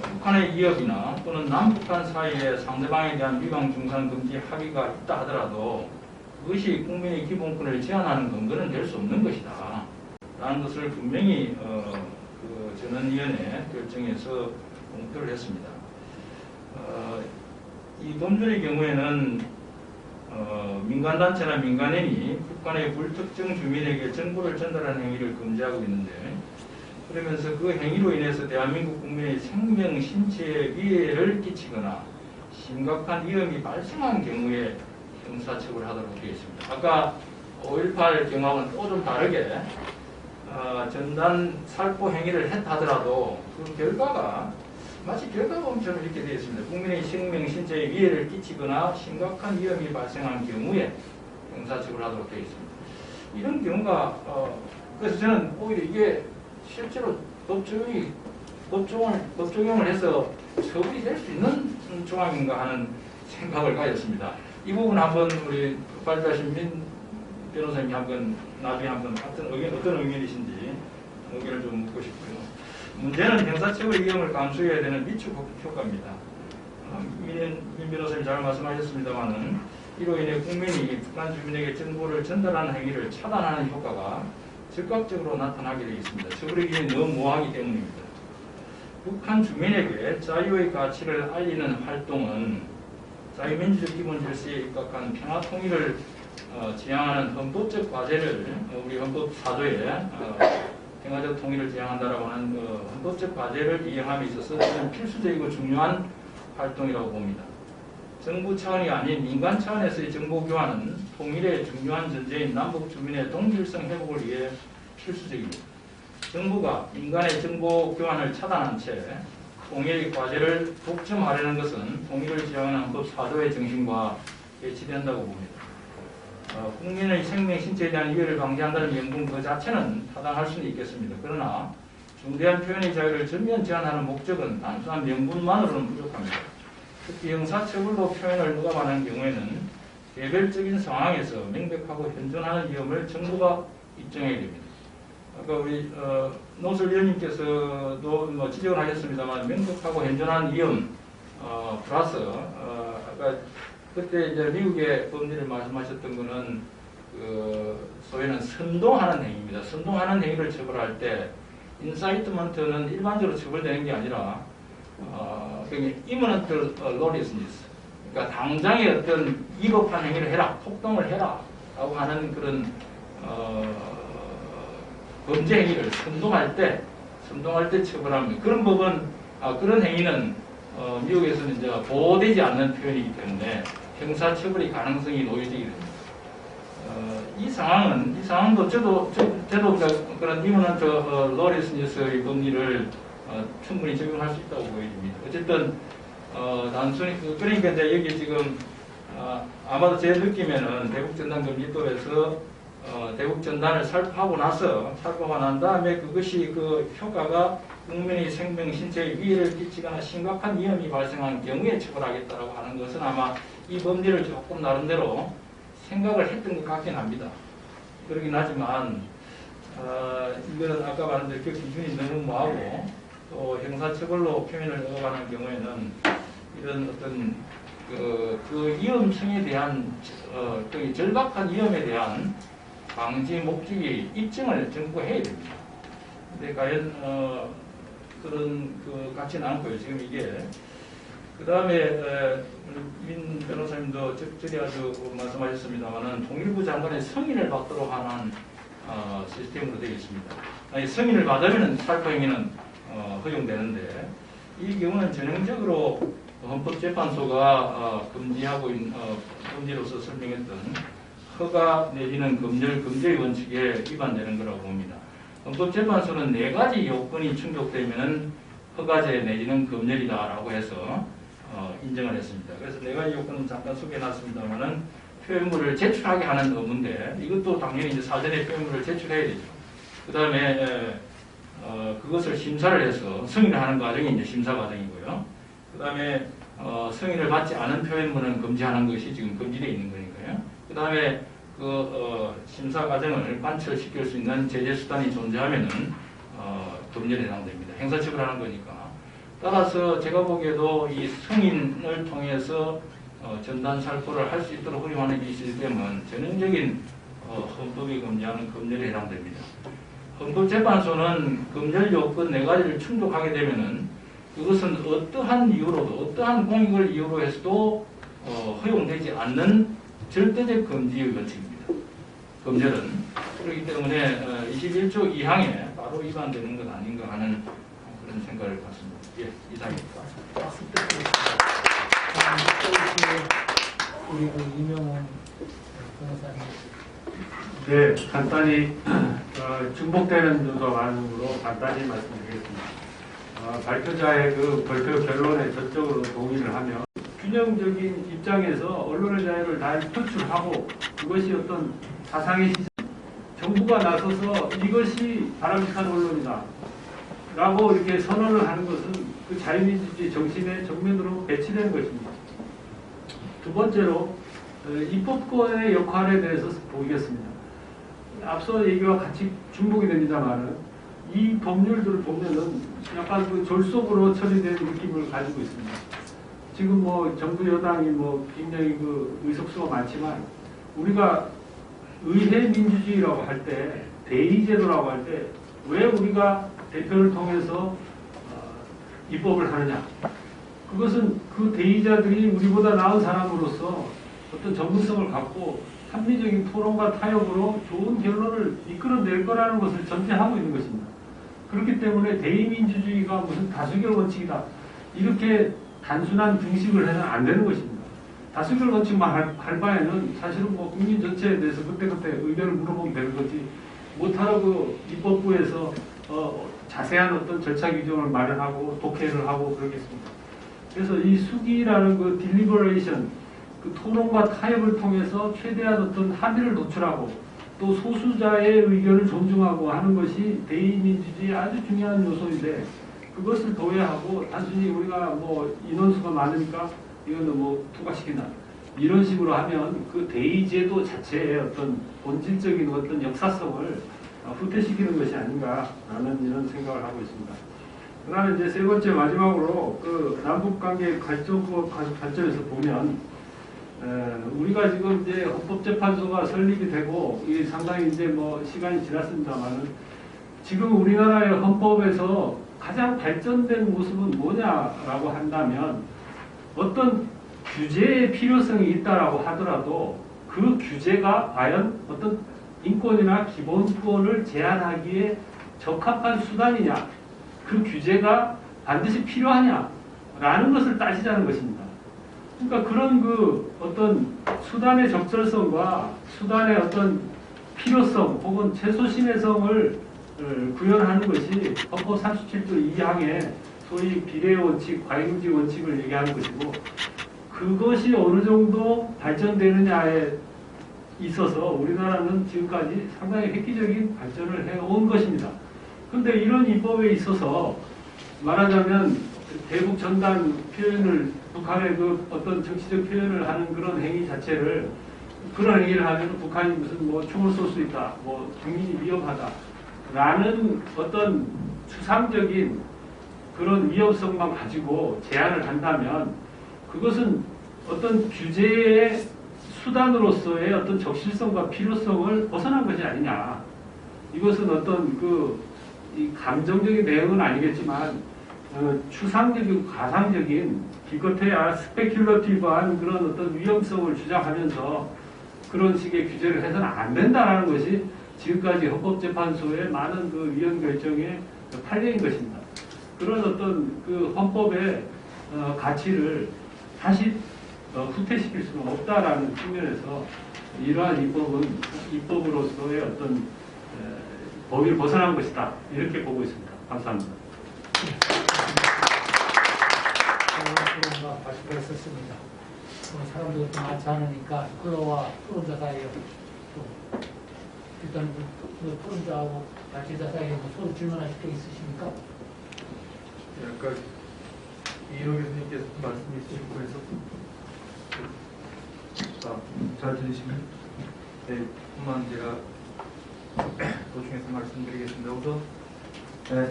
북한의 위협이나 또는 남북한 사이에 상대방에 대한 위강 중상 금지 합의가 있다 하더라도 그것이 국민의 기본권을 제한하는 근거는 될 수 없는 것이다 라는 것을 분명히 그 전원위원회 결정에서 공표를 했습니다. 이 법률의 경우에는 민간단체나 민간인이 북한의 불특정 주민에게 정보를 전달하는 행위를 금지하고 있는데, 그러면서 그 행위로 인해서 대한민국 국민의 생명, 신체에 위해를 끼치거나 심각한 위험이 발생한 경우에 형사처벌하도록 되어 있습니다. 아까 5.18 경우하고는 또 좀 다르게 전단 살포 행위를 했다 하더라도 그 결과가 마치 결과범처럼 이렇게 되어 있습니다. 국민의 생명, 신체에 위해를 끼치거나 심각한 위험이 발생한 경우에 형사처벌하도록 되어 있습니다. 이런 경우가 그래서 저는 오히려 이게 실제로 법 적용이 법 적용을 해서 처벌이 될 수 있는 조항인가 하는 생각을 가졌습니다. 이 부분 한번 우리 발표하신 민 변호사님이 한번 나중에 한번 어떤 의견이신지 의견을 좀 묻고 싶고요. 문제는 형사처벌 위험을 감수해야 되는 미축 효과입니다. 민 변호사님 잘 말씀하셨습니다만은 이로 인해 국민이 북한 주민에게 정보를 전달하는 행위를 차단하는 효과가 즉각적으로 나타나게 되어 있습니다. 처벌의 기준이 너무 모호하기 때문입니다. 북한 주민에게 자유의 가치를 알리는 활동은 자유민주적 기본 질서에 입각한 평화 통일을 지향하는 헌법적 과제를 우리 헌법 4조에 평화적 통일을 지향한다라고 하는 헌법적 과제를 이행함에 있어서 저는 필수적이고 중요한 활동이라고 봅니다. 정부 차원이 아닌 민간 차원에서의 정보 교환은 통일의 중요한 전제인 남북 주민의 동질성 회복을 위해 필수적입니다. 정부가 민간의 정보 교환을 차단한 채 통일의 과제를 독점하려는 것은 통일을 지향하는 헌법 4조의 정신과 배치된다고 봅니다. 국민의 생명, 신체에 대한 위해를 방지한다는 명분 그 자체는 타당할 수는 있겠습니다. 그러나 중대한 표현의 자유를 전면 제한하는 목적은 단순한 명분만으로는 부족합니다. 특히 형사처벌로 표현을 억압하는 경우에는 개별적인 상황에서 명백하고 현존하는 위험을 정부가 인정해야 됩니다. 아까 우리 노슬 위원님께서도 뭐 지적을 하셨습니다만 명백하고 현존한 위험 플러스 아까 그때 이제 미국의 법리를 말씀하셨던 거는 그 소위는 선동하는 행위입니다. 선동하는 행위를 처벌할 때 인사이트먼트는 일반적으로 처벌되는 게 아니라 imminent lawlessness, 그러니까 당장에 어떤 위법한 행위를 해라, 폭동을 해라 라고 하는 그런 범죄 행위를 선동할 때 처벌합니다. 그런 법은 그런 행위는 미국에서는 이제 보호되지 않는 표현이기 때문에 형사처벌의 가능성이 노출되게 됩니다. 이 상황도 저도 그런 imminent lawlessness의 법리를 충분히 적용할 수 있다고 보여집니다. 어쨌든 단순히 그러니까 이제 여기 지금 아마도 제 느낌에는 대북전단금지법에서 대북전단을 살포하고 난 다음에 그것이 그 효과가 국민의 생명, 신체에 위해를 끼치거나 심각한 위험이 발생한 경우에 처벌하겠다라고 하는 것은 아마 이 법리를 조금 나름대로 생각을 했던 것 같긴 합니다. 그러긴 하지만 이거는 아까 말한 대로 그 기준이 너무 모호하고 또 형사처벌로 표현을 넣어가는 경우에는 이런 어떤 그 위험성에 대한 그 절박한 위험에 대한 방지 목적이 입증을 정부가 해야 됩니다. 근데 과연 그런 같지는 않고요. 지금 이게 그 다음에 민 변호사님도 적절히 아주 말씀하셨습니다만은 통일부 장관의 승인을 받도록 하는 시스템으로 되어 있습니다. 아니, 승인을 받으면 살포 행위는 허용되는데 이 경우는 전형적으로 헌법재판소가 금지하고 금지로서 설명했던 허가 내지는 금지의 원칙에 위반되는 거라고 봅니다. 헌법재판소는 4가지 요건이 충족되면 허가제 내지는 금열이다라고 해서 인정을 했습니다. 그래서 4가지 요건은 잠깐 소개해놨습니다만은 표현물을 제출하게 하는 의무인데 이것도 당연히 이제 사전에 표현물을 제출해야 되죠. 그 다음에 그것을 심사를 해서 승인을 하는 과정이 이제 심사 과정이고요. 그 다음에 승인을 받지 않은 표현물은 금지하는 것이 지금 금지되어 있는 거니까요. 그 다음에 심사 과정을 관철시킬 수 있는 제재 수단이 존재하면은 금전에 해당됩니다. 형사처벌하는 거니까. 따라서 제가 보기에도 이 승인을 통해서 전단 살포를 할 수 있도록 허용하는 이 시스템은 전형적인 헌법이 금지하는 금전에 해당됩니다. 헌법재판소는 금전 요건 4가지를 충족하게 되면은 그것은 어떠한 이유로도 어떠한 공익을 이유로 해서도 허용되지 않는 절대적 금지의 원칙입니다. 금전은 그렇기 때문에 21조 2항에 바로 위반되는 것 아닌가 하는 그런 생각을 갖습니다. 예, 이상입니다. 박수 부탁드리겠습니다. 우리 이명훈 변호사님. 네, 간단히 중복되는 요소 반응으로 간단히 말씀드리겠습니다. 발표자의 그 발표 결론에 전적으로 동의를 하면 균형적인 입장에서 언론의 자유를 다 표출하고 그것이 어떤 사상의 시선, 정부가 나서서 이것이 바람직한 언론이다. 라고 이렇게 선언을 하는 것은 그 자유민주주의 정신의 정면으로 배치되는 것입니다. 두 번째로 입법권의 역할에 대해서 보겠습니다. 앞서 얘기와 같이 중복이 됩니다만은 이 법률들을 보면은 약간 그 졸속으로 처리된 느낌을 가지고 있습니다. 지금 뭐 정부 여당이 뭐 굉장히 그 의석수가 많지만 우리가 의회 민주주의라고 할 때, 대의제도라고 할 때 왜 우리가 대표를 통해서 입법을 하느냐? 그것은 그 대의자들이 우리보다 나은 사람으로서 어떤 전문성을 갖고 합리적인 토론과 타협으로 좋은 결론을 이끌어낼 거라는 것을 전제하고 있는 것입니다. 그렇기 때문에 대의민주주의가 무슨 다수결 원칙이다. 이렇게 단순한 등식을 해서는 안 되는 것입니다. 다수결 원칙만 할 바에는 사실은 뭐 국민 전체에 대해서 그때그때 의견을 물어보면 되는 거지 못하라고 입법부에서 자세한 어떤 절차 규정을 마련하고 독해를 하고 그러겠습니다. 그래서 이 수기라는 그 딜리버레이션, 그 토론과 타협을 통해서 최대한 어떤 합의를 도출하고 또 소수자의 의견을 존중하고 하는 것이 대의민주주의의 아주 중요한 요소인데 그것을 도외하고 단순히 우리가 뭐 인원수가 많으니까 이거는 뭐 투과시킨다. 이런 식으로 하면 그 대의제도 자체의 어떤 본질적인 어떤 역사성을 후퇴시키는 것이 아닌가라는 이런 생각을 하고 있습니다. 그 다음에 이제 세 번째 마지막으로 그 남북관계 관점에서 보면 우리가 지금 이제 헌법재판소가 설립이 되고 이 상당히 이제 뭐 시간이 지났습니다만은 지금 우리나라의 헌법에서 가장 발전된 모습은 뭐냐라고 한다면 어떤 규제의 필요성이 있다라고 하더라도 그 규제가 과연 어떤 인권이나 기본권을 제한하기에 적합한 수단이냐, 그 규제가 반드시 필요하냐라는 것을 따지자는 것입니다. 그러니까 그런 그 어떤 수단의 적절성과 수단의 어떤 필요성 혹은 최소 신뢰성을 구현하는 것이 헌법 37조 2항의 소위 비례 원칙, 과잉금지 원칙을 얘기하는 것이고 그것이 어느 정도 발전되느냐에 있어서 우리나라는 지금까지 상당히 획기적인 발전을 해온 것입니다. 그런데 이런 입법에 있어서 말하자면 대북 전단 표현을 북한의 그 어떤 정치적 표현을 하는 그런 행위 자체를 그런 행위를 하면 북한이 무슨 뭐 총을 쏠 수 있다, 뭐 국민이 위험하다라는 어떤 추상적인 그런 위험성만 가지고 제한을 한다면 그것은 어떤 규제의 수단으로서의 어떤 적실성과 필요성을 벗어난 것이 아니냐. 이것은 어떤 이 감정적인 내용은 아니겠지만 추상적이고 가상적인 기껏해야 스페큘러티브한 그런 어떤 위험성을 주장하면서 그런 식의 규제를 해서는 안 된다라는 것이 지금까지 헌법재판소의 많은 그 위헌 결정의 판례인 것입니다. 그런 어떤 그 헌법의 가치를 다시 후퇴시킬 수는 없다라는 측면에서 이러한 입법은 입법으로서의 어떤 법위를 벗어난 것이다. 이렇게 보고 있습니다. 감사합니다. 토론과 발표를 했었습니다. 사람들이 좀 많지 않으니까 클로와 토론자 사이에 또 일단 그 토론자하고 발제자 사이에 뭐 서로 질문하실 게 있으십니까? 아까 이인호 교수님께서 말씀해 주시고 해서 잘 들리시면 네, 그만 제가 도중에서 말씀드리겠습니다. 우선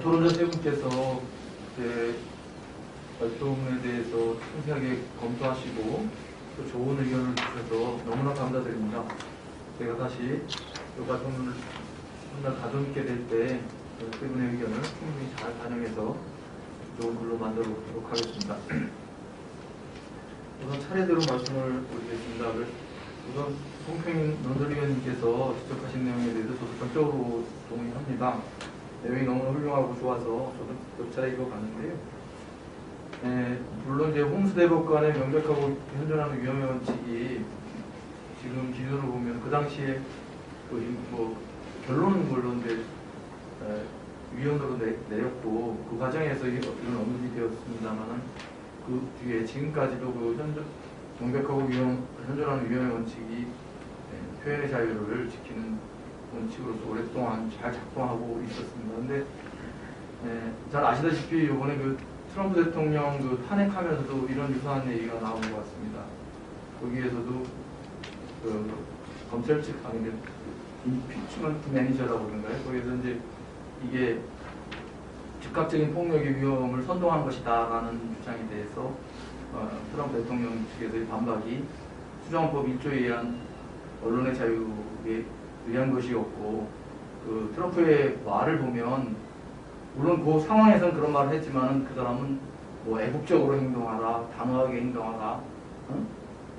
토론자 세 분께서 발표문에 대해서 상세하게 검토하시고 또 좋은 의견을 주셔서 너무나 감사드립니다. 제가 다시 이 발표문을 한 달 가져오게 될 때 세 분의 의견을 충분히 잘 반영해서 좋은 글로 만들어 보도록 하겠습니다. 우선 차례대로 말씀을 드리겠습니다. 우선 송평인 논설위원님께서 지적하신 내용에 대해서 저도 전적으로 동의합니다. 내용이 너무 훌륭하고 좋아서 저도 몇 차례 읽어봤는데요. 물론 이제 홍수대법관의 명백하고 현존하는 위험의 원칙이 지금 기준으로 보면 그 당시에 뭐 결론은 물론 이제 위원으로 내렸고 그 과정에서 이런 언급이 되었습니다만은 그 뒤에 지금까지도 그 명백하고 현존하는 위험의 원칙이 표현의 자유를 지키는 원칙으로서 오랫동안 잘 작동하고 있었습니다. 그런데 잘 아시다시피 이번에 그 트럼프 대통령 그 탄핵하면서도 이런 유사한 얘기가 나온 것 같습니다. 거기에서도 그 검찰 측 아니 임피치먼트 매니저라고 그런가요? 거기서 이제 이게 즉각적인 폭력의 위험을 선동한 것이다라는 주장에 대해서 트럼프 대통령 측에서의 반박이 수정헌법 1조에 의한 언론의 자유에 의한 것이었고, 그 트럼프의 말을 보면 물론 그 상황에서는 그런 말을 했지만은 그 사람은 뭐 애국적으로 행동하라, 단호하게 행동하라,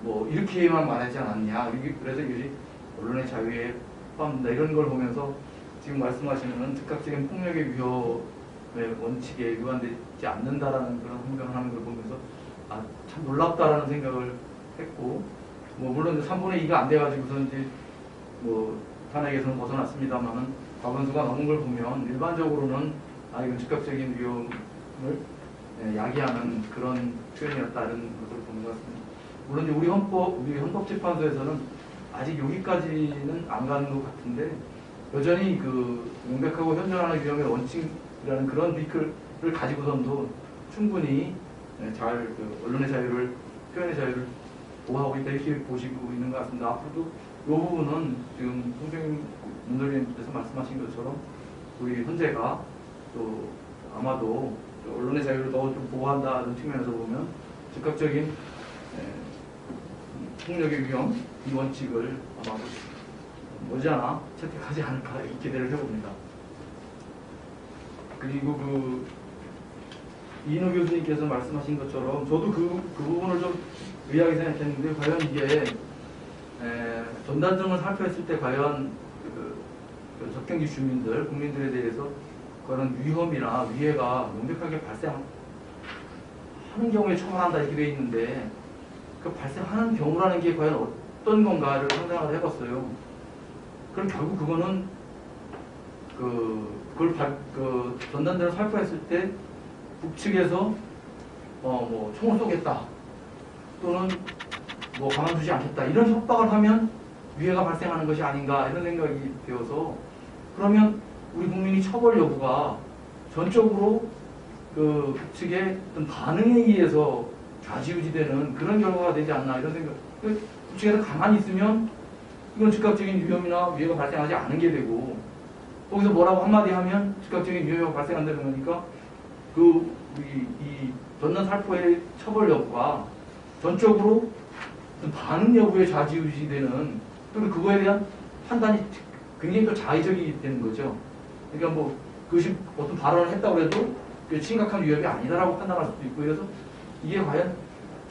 뭐 이렇게만 말하지 않았냐. 그래서 이것이 언론의 자유에 포함된다 이런 걸 보면서 지금 말씀하시는 즉각적인 폭력의 위험의 원칙에 위반되지 않는다라는 그런 생각을 하는 걸 보면서 참 놀랍다라는 생각을 했고, 뭐 물론 3분의 2가 안 돼가지고서 이제 뭐 탄핵에서는 벗어났습니다만은 과반수가 넘은 걸 보면 일반적으로는 이건 즉각적인 위험을 야기하는 그런 표현이었다는 것을 보는 것 같습니다. 물론 이제 우리 헌법재판소에서는 아직 여기까지는 안 가는 것 같은데 여전히 그 명백하고 현존하는 위험의 원칙이라는 그런 비클을 가지고선도 충분히 잘 그 언론의 자유를, 표현의 자유를 보호하고 있다 이렇게 보시고 있는 것 같습니다. 앞으로도 이 부분은 지금 송정인 문돌림께서 말씀하신 것처럼 우리 헌재가 또 아마도 언론의 자유를 더 좀 보호한다는 측면에서 보면 즉각적인 폭력의 위험 이 원칙을 아마 머지않아 채택하지 않을까 이 기대를 해봅니다. 그리고 그 이인호 교수님께서 말씀하신 것처럼 저도 그 부분을 좀 의아하게 생각했는데 과연 이게 전단점을 살펴했을 때 과연 그 접경지 주민들, 국민들에 대해서 그런 위험이나 위해가 명백하게 발생하는 경우에 처벌한다 이렇게 되어 있는데 그 발생하는 경우라는 게 과연 어떤 건가를 상상을 해봤어요. 그럼 결국 그거는 그 전단들을 살펴했을 때 북측에서 뭐 총을 쏘겠다 또는 뭐 가만두지 않겠다 이런 협박을 하면 위해가 발생하는 것이 아닌가 이런 생각이 되어서 그러면 우리 국민이 처벌 여부가 전적으로 그 북측의 어떤 반응에 의해서 좌지우지되는 그런 결과가 되지 않나 이런 생각. 북측에서 가만히 있으면 이건 즉각적인 위험이나 위해가 발생하지 않은 게 되고 거기서 뭐라고 한마디 하면 즉각적인 위험이 발생한다는 거니까 그 이 전단 살포의 처벌 여부가 전적으로 반응 여부에 좌지우지되는 또는 그거에 대한 판단이 굉장히 또 자의적이 되는 거죠. 그러니까 뭐 그것이 어떤 발언을 했다고 해도 심각한 위협이 아니다라고 판단할 수도 있고 그래서 이게 과연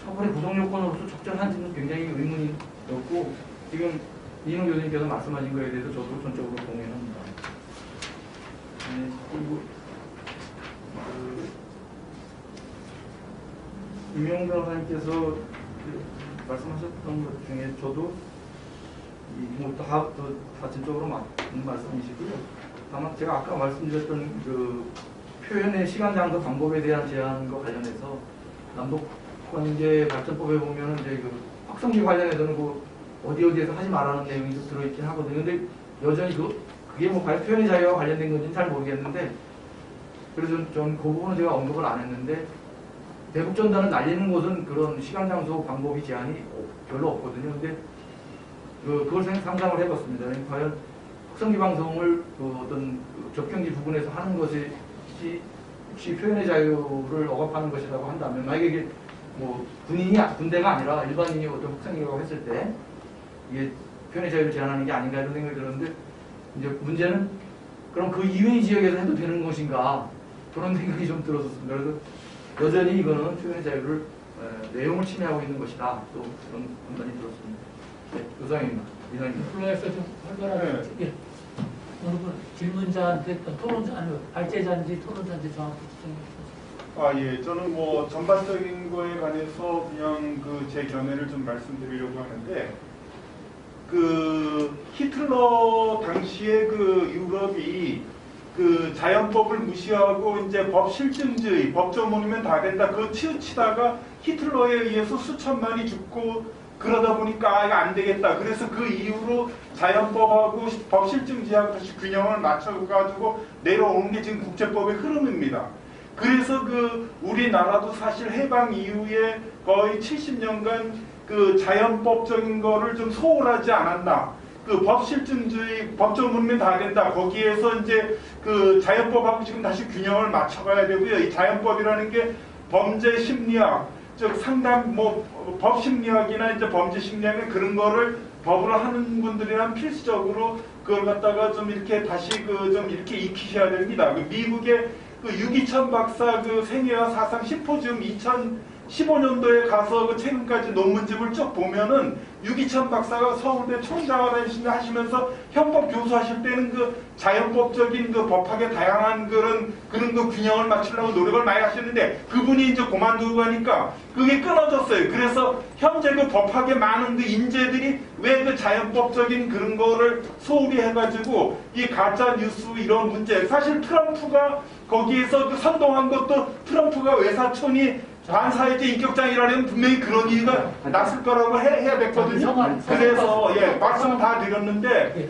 처벌의 구성 요건으로서 적절한지는 굉장히 의문이 없고 지금 이인호 교수님께서 말씀하신 거에 대해서 저도 전적으로 동의합니다. 그리고 임용 변호사님께서 말씀하셨던 것 중에 저도 다 전적으로 맞는 말씀이시고요. 다만 제가 아까 말씀드렸던 그 표현의 시간, 장소, 방법에 대한 제한과 관련해서 남북 관계 발전법에 보면은 이제 그 확성기 관련해서는 그 어디에서 하지 말라는 내용이 좀 들어있긴 하거든요. 근데 여전히 그게 뭐 과연 표현의 자유와 관련된 건지는 잘 모르겠는데 그래서 전 그 부분은 제가 언급을 안 했는데 대북 전단을 날리는 곳은 그런 시간, 장소, 방법이 제한이 별로 없거든요. 근데 그걸 상상을 해봤습니다. 과연 확성기 방송을 어떤 접경지 부분에서 하는 것이 혹시 표현의 자유를 억압하는 것이라고 한다면 만약에 이게 뭐 군대가 아니라 일반인이 어떤 확성기라고 했을 때 이게 표현의 자유를 제한하는 게 아닌가 이런 생각이 들었는데 이제 문제는 그럼 그 이외의 지역에서 해도 되는 것인가 그런 생각이 좀 들었습니다. 그래서 여전히 이거는 표현의 자유를 내용을 침해하고 있는 것이다. 또 그런 판단이 들었습니다. 네, 의상입니다. 이상입니다. 플로에서 좀 활발하게 예. 어느 분 질문자한테 토론자 아니요 발제자인지 토론자인지 정확히 지정해 주세요. 예, 저는 뭐 전반적인 거에 관해서 그냥 제 견해를 좀 말씀드리려고 하는데 히틀러 당시에 유럽이 자연법을 무시하고 이제 법 실증주의, 법조문이면 다 된다. 그거 치우치다가 히틀러에 의해서 수천만이 죽고 그러다 보니까 이거 안 되겠다. 그래서 그 이후로 자연법하고 법실증지하고 다시 균형을 맞춰가지고 내려오는 게 지금 국제법의 흐름입니다. 그래서 그 우리나라도 사실 해방 이후에 거의 70년간 그 자연법적인 거를 좀 소홀하지 않았나. 그 법실증주의, 법적 문명 다 된다. 거기에서 이제 그 자연법하고 지금 다시 균형을 맞춰가야 되고요. 이 자연법이라는 게 범죄 심리학, 즉 상담 법 심리학이나 이제 범죄 심리학은 그런 거를 법으로 하는 분들이란 필수적으로 그걸 갖다가 좀 이렇게 다시 좀 이렇게 익히셔야 됩니다. 그 미국의 그 유기천 박사 그 생애와 사상 심포지움 2015년도에 가서 그 최근까지 논문집을 쭉 보면은 유기천 박사가 서울대 총장을 하시면서 형법 교수하실 때는 그 자연법적인 그 법학의 다양한 그런 그 균형을 맞추려고 노력을 많이 하셨는데 그분이 이제 그만두고 가니까 그게 끊어졌어요. 그래서 현재 그 법학의 많은 그 인재들이 왜 그 자연법적인 그런 거를 소홀히 해가지고 이 가짜 뉴스 이런 문제, 사실 트럼프가 거기에서 그 선동한 것도 트럼프가 외사촌이 반사회적 인격장애라면 분명히 그런 이유가 났을 거라고 해야 됐거든요. 그래서 말씀 다 드렸는데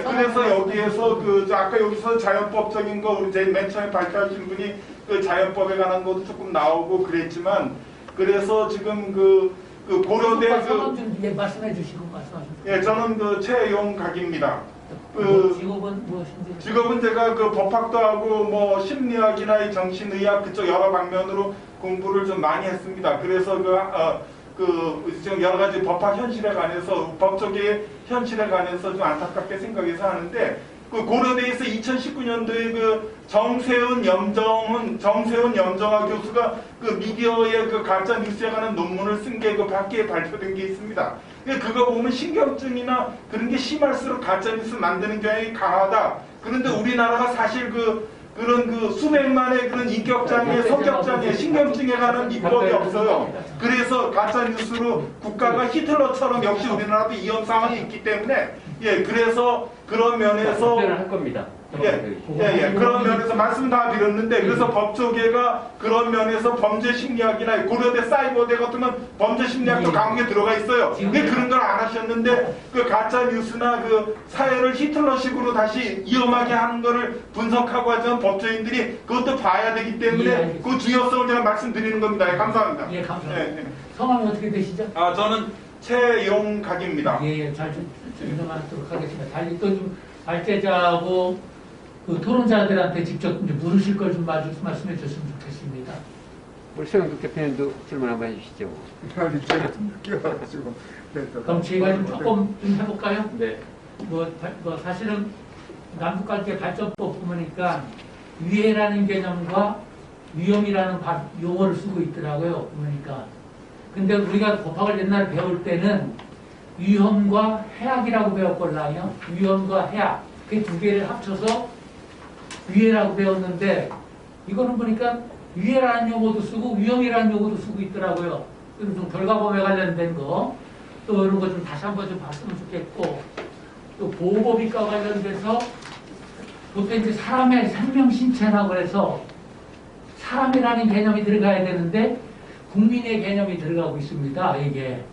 그래서 여기에서 아까 여기서 자연법적인 거 우리 맨 처음에 발표하신 분이 그 자연법에 관한 것도 조금 나오고 그랬지만 그래서 지금 그 고려대 말씀해 주시고 말씀하십시오. 저는 그 최용각입니다. 직업은 무엇인지? 직업은 제가 그 법학도 하고 심리학이나 이 정신의학 그쪽 여러 방면으로 공부를 좀 많이 했습니다. 그래서 지금 여러 가지 법학 현실에 관해서 법적의 현실에 관해서 좀 안타깝게 생각해서 하는데 그 고려대에서 2019년도에 그 정세훈 염정화 교수가 그 미디어의 그 가짜 뉴스에 관한 논문을 쓴 게 그 밖에 발표된 게 있습니다. 그거 보면 신경증이나 그런 게 심할수록 가짜 뉴스 만드는 경향이 강하다. 그런데 우리나라가 사실 그런 수백만의 그런 인격장애, 성격장애, 신경증에 관한 입법이 없어요. 그래서 가짜 뉴스로 국가가 히틀러처럼 역시 우리나라도 이런 상황이 있기 때문에 그래서 그런 면에서 답변을 할 겁니다. 그런 면에서 말씀 다 드렸는데 그래서 법조계가 그런 면에서 범죄 심리학이나 고려대 사이버대 같으면 범죄 심리학도 강하게 들어가 있어요. 왜 그런 걸 안 하셨는데 그 가짜 뉴스나 그 사회를 히틀러식으로 다시 위험하게 하는 거를 분석하고 하자면 법조인들이 그것도 봐야 되기 때문에 그 중요성을 제가 말씀드리는 겁니다. 감사합니다. 예, 감사합니다. 성함이 어떻게 되시죠? 저는 최용각입니다. 잘 인정하도록 하겠습니다. 달리 또 좀 발제자하고 그 토론자들한테 직접 이제 물으실 걸 좀 말씀해 주셨으면 좋겠습니다. 우리 최영국 대표님도 질문 한번 해주시죠. 그럼 제가 좀 조금 좀 해볼까요? 네. 사실은 남북관계 발전법 보니까 위해라는 개념과 위험이라는 용어를 쓰고 있더라고요. 보니까. 근데 우리가 법학을 옛날에 배울 때는 위험과 해악이라고 배웠거든요. 위험과 해악. 그 두 개를 합쳐서 위해라고 배웠는데 이거는 보니까 위해라는 용어도 쓰고 위험이라는 용어도 쓰고 있더라고요. 그럼 좀 결과범에 관련된 거 또 이런 거 좀 다시 한번 좀 봤으면 좋겠고 또 보호법과 관련돼서 보통 이제 사람의 생명 신체라고 해서 사람이라는 개념이 들어가야 되는데 국민의 개념이 들어가고 있습니다. 이게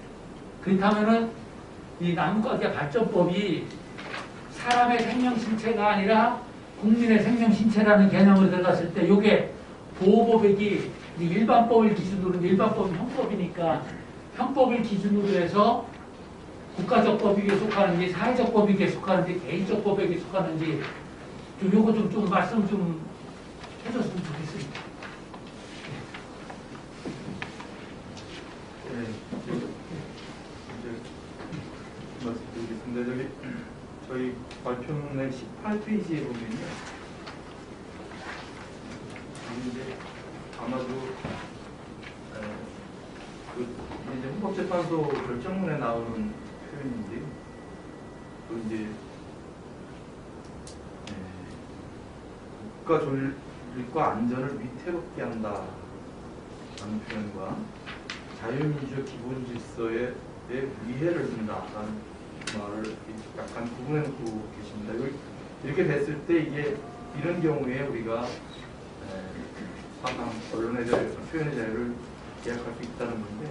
그렇다면은 이 남북관계 발전법이 사람의 생명 신체가 아니라 국민의 생명 신체라는 개념으로 들어갔을 때 이게 보호법이 일반법을 기준으로 일반법은 형법이니까 형법을 기준으로 해서 국가적 법익에 속하는지 사회적 법익에 속하는지 개인적 법익에 속하는지 좀 요거 좀 말씀 좀 해줬으면 좋겠습니다. 말씀드리겠습니다. 저희 발표문의 18페이지에 보면요. 이제 아마도 이제 헌법재판소 결정문에 나오는 표현인데요. 이제 국가 존립과 안전을 위태롭게 한다라는 표현과 자유민주적 기본 질서에 위해를 준다라는 말을 약간 구분해놓고 계십니다. 이렇게 됐을 때 이게 이런 경우에 우리가 사상, 언론의 자유, 표현의 자유를 제약할 수 있다는 건데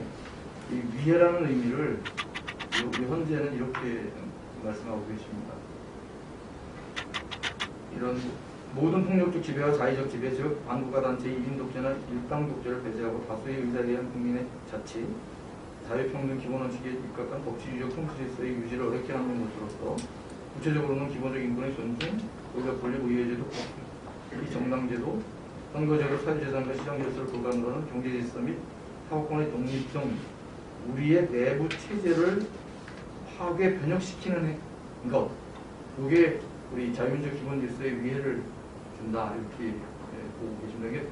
이 위해라는 의미를 현재는 이렇게 말씀하고 계십니다. 이런 모든 폭력적 지배와 자의적 지배, 즉 반국가 단체, 이민 독재나 일당 독재를 배제하고 다수의 의사에 대한 국민의 자치, 자유평등 기본 원칙에 입각한 법치주의적 통치 질서의 유지를 어렵게 하는 것으로서 구체적으로는 기본적 인권의 존중, 권력 권리 의회제도, 정당제도, 선거제도, 사유재산과 시장 질서를 불가능로 하는 경제 질서 및 사업권의 독립성, 우리의 내부 체제를 파괴 변혁시키는 것, 이게 우리 자유민주적 기본 질서의 위해를 준다 이렇게 보고 계십니다. 이게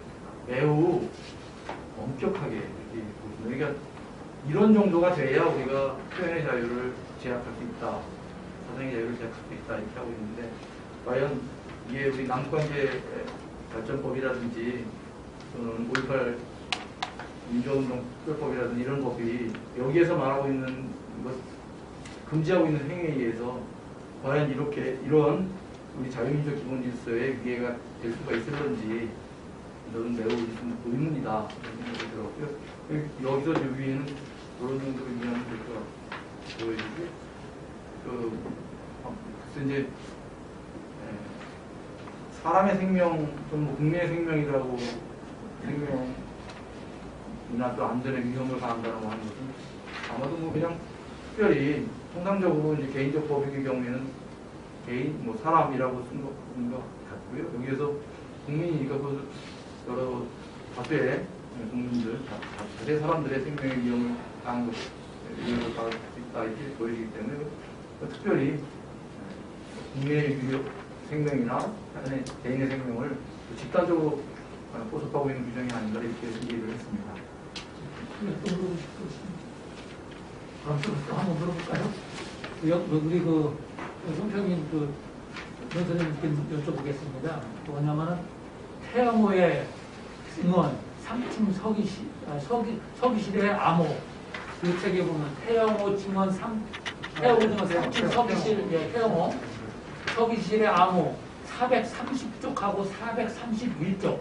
매우 엄격하게 이렇게 보십니다. 그러니까 이런 정도가 돼야 우리가 표현의 자유를 제약할 수 있다, 사상의 자유를 제약할 수 있다 이렇게 하고 있는데, 과연 이게 우리 남북관계 발전법이라든지 또는 5.18 민주운동 특별법이라든지 이런 법이 여기에서 말하고 있는 것, 금지하고 있는 행위에 의해서 과연 이런 우리 자유민주적 기본 질서의 위해가 될 수가 있을런지 저는 매우 의문이다 이런 생각이 들었고요. 여기서 이 위에는 그런 정도로 이해하면 될 것 보여지고, 글쎄 이제 사람의 생명, 좀 국민의 생명이라고 생명이나 또 안전에 위험을 가한다고 하는 것은 아마도 뭐 그냥 특별히 통상적으로 이제 개인적 법익의 경우에는 개인, 뭐 사람이라고 쓴 것 같고요. 여기에서 국민이니까 그 여러 다수의 국민들, 다수의 사람들의 생명의 위험을 가한 것, 위험을 가할 수 있다 이렇게 보이기 때문에 특별히 국민의 생명이나 개인의 생명을 집단적으로 포섭하고 있는 규정이 아닌가 이렇게 얘기를 했습니다. 그럼 또 한번 물어볼까요? 우리 송평인 선생님께 여쭤보겠습니다. 뭐냐면은 태영호의 증언 3층 서기실의 암호, 그 책에 보면 태영호 증언 3층 서기실, 태영호 서기실의 암호 430쪽하고 431쪽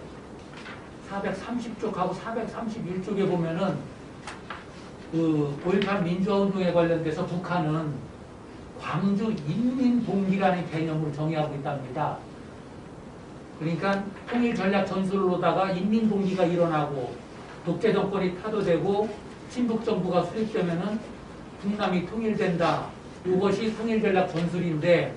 430쪽하고 431쪽에 보면은 그 5.18 민주화운동에 관련돼서 북한은 광주 인민봉기라는 개념을 정의하고 있답니다. 그러니까 통일전략 전술로다가 인민봉기가 일어나고 독재정권이 타도되고 친북정부가 수립되면은 북남이 통일된다. 이것이 통일전략 전술인데,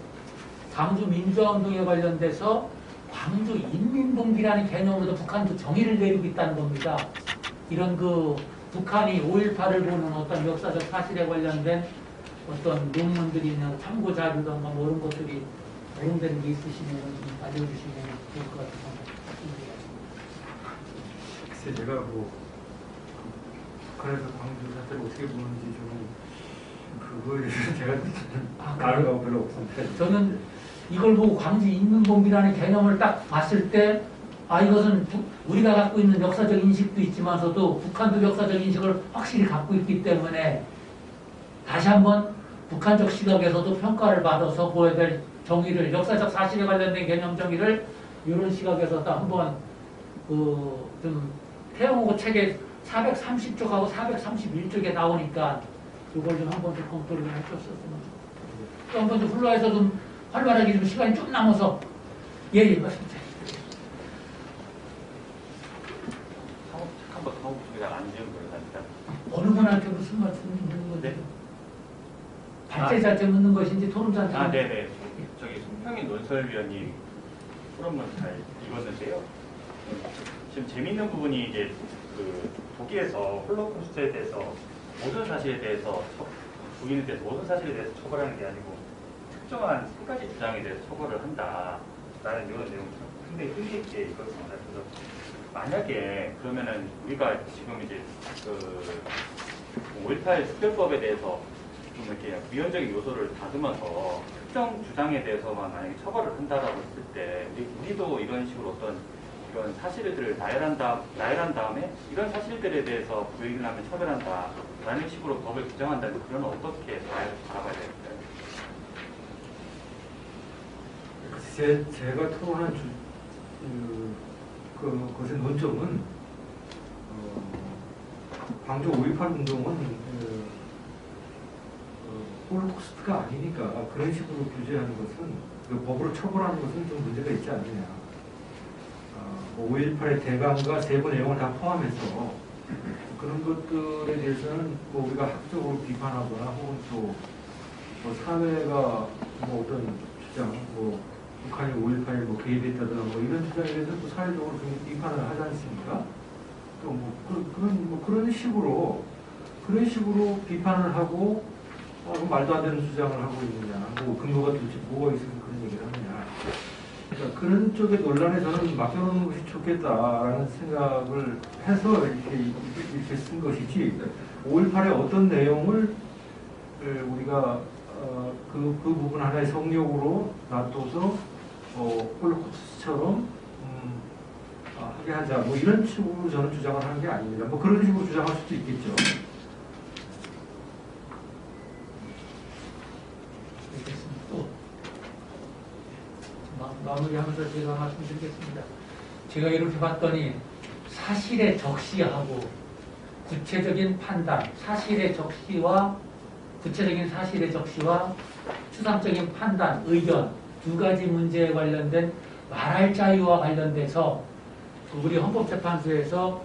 광주 민주화운동에 관련돼서 광주 인민봉기라는 개념으로도 북한도 정의를 내리고 있다는 겁니다. 이런 북한이 5.18을 보는 어떤 역사적 사실에 관련된 어떤 논문들이나 참고 자료든가 뭐 이런 것들이 도움되는 게 있으시면 좀 알려주시면 좋을 것 같아서. 글쎄 제가 북한에서 광주 사태를 어떻게 보는지 좀 그거에 대해서 제가 가르가 별로 없었는데, 저는 이걸 보고 광주 인민봉기라는 개념을 딱 봤을 때, 이것은 우리가 갖고 있는 역사적 인식도 있지만서도 북한도 역사적 인식을 확실히 갖고 있기 때문에 다시 한번 북한적 시각에서도 평가를 받아서 보여야 될 정의를, 역사적 사실에 관련된 개념 정의를 이런 시각에서도 한번 좀 태영호 책에 430쪽하고 431쪽에 나오니까 이걸 좀 한번 좀 검토를 좀 해줬었으면 또 한번 좀 흘러해서 좀 활발하게 좀 시간이 좀 남아서 말씀드립니다. 안 지은 거예요, 사실상. 어느 분한테 무슨 말씀 묻는 건데? 발제자한테 묻는 것인지 토론자한테 네네. 저기 송평인 논설위원님 토론문 잘 읽었는데요. 지금 재밌는 부분이 이제 독일에서 홀로코스트에 대해서 모든 사실에 대해서 부인에 대해서 모든 사실에 대해서 처벌하는 게 아니고 특정한 세 가지 주장에 대해서 처벌을 한다라는 이런 내용이 굉장히 흥미있게 읽었습니다. 그래서 만약에 그러면은 우리가 지금 이제 5.18 특별법에 대해서 좀 이렇게 위헌적인 요소를 다듬어서 특정 주장에 대해서만 만약에 처벌을 한다라고 했을 때 우리도 이런 식으로 어떤 이런 사실들을 나열한 다음에 이런 사실들에 대해서 부인을 하면 처벌한다라는 식으로 법을 규정한다면 그러면 어떻게 바라봐야 될까요? 제가 토론한 그것의 논점은 광주 5.18 운동은 홀로코스트가 아니니까 그런 식으로 규제하는 것은 그 법으로 처벌하는 것은 좀 문제가 있지 않느냐. 5.18의 대강과 세부 내용을 다 포함해서 그런 것들에 대해서는 뭐 우리가 학적으로 비판하거나 혹은 또 뭐 사회가 뭐 어떤 주장, 뭐 북한이 5.18에 뭐 개입했다든가 뭐 이런 주장에 대해서 또 사회적으로 좀 비판을 하지 않습니까? 또 뭐 그런 식으로 비판을 하고 말도 안 되는 주장을 하고 있느냐, 뭐 근거가 도대체 뭐가 있어서 그런 얘기를 하느냐. 그러니까 그런 쪽의 논란에 저는 맡겨놓는 것이 좋겠다라는 생각을 해서 이렇게 쓴 것이지 5.18의 어떤 내용을 우리가 그 부분 하나의 성역으로 놔둬서 홀로코스트처럼 하게 하자 뭐 이런 식으로 저는 주장을 하는 게 아닙니다. 뭐 그런 식으로 주장할 수도 있겠죠. 또 마무리하면서 제가 말씀드리겠습니다. 제가 이렇게 봤더니 사실에 적시하고 구체적인 판단, 구체적인 사실의 적시와 추상적인 판단, 의견 두 가지 문제에 관련된 말할 자유와 관련돼서 우리 헌법재판소에서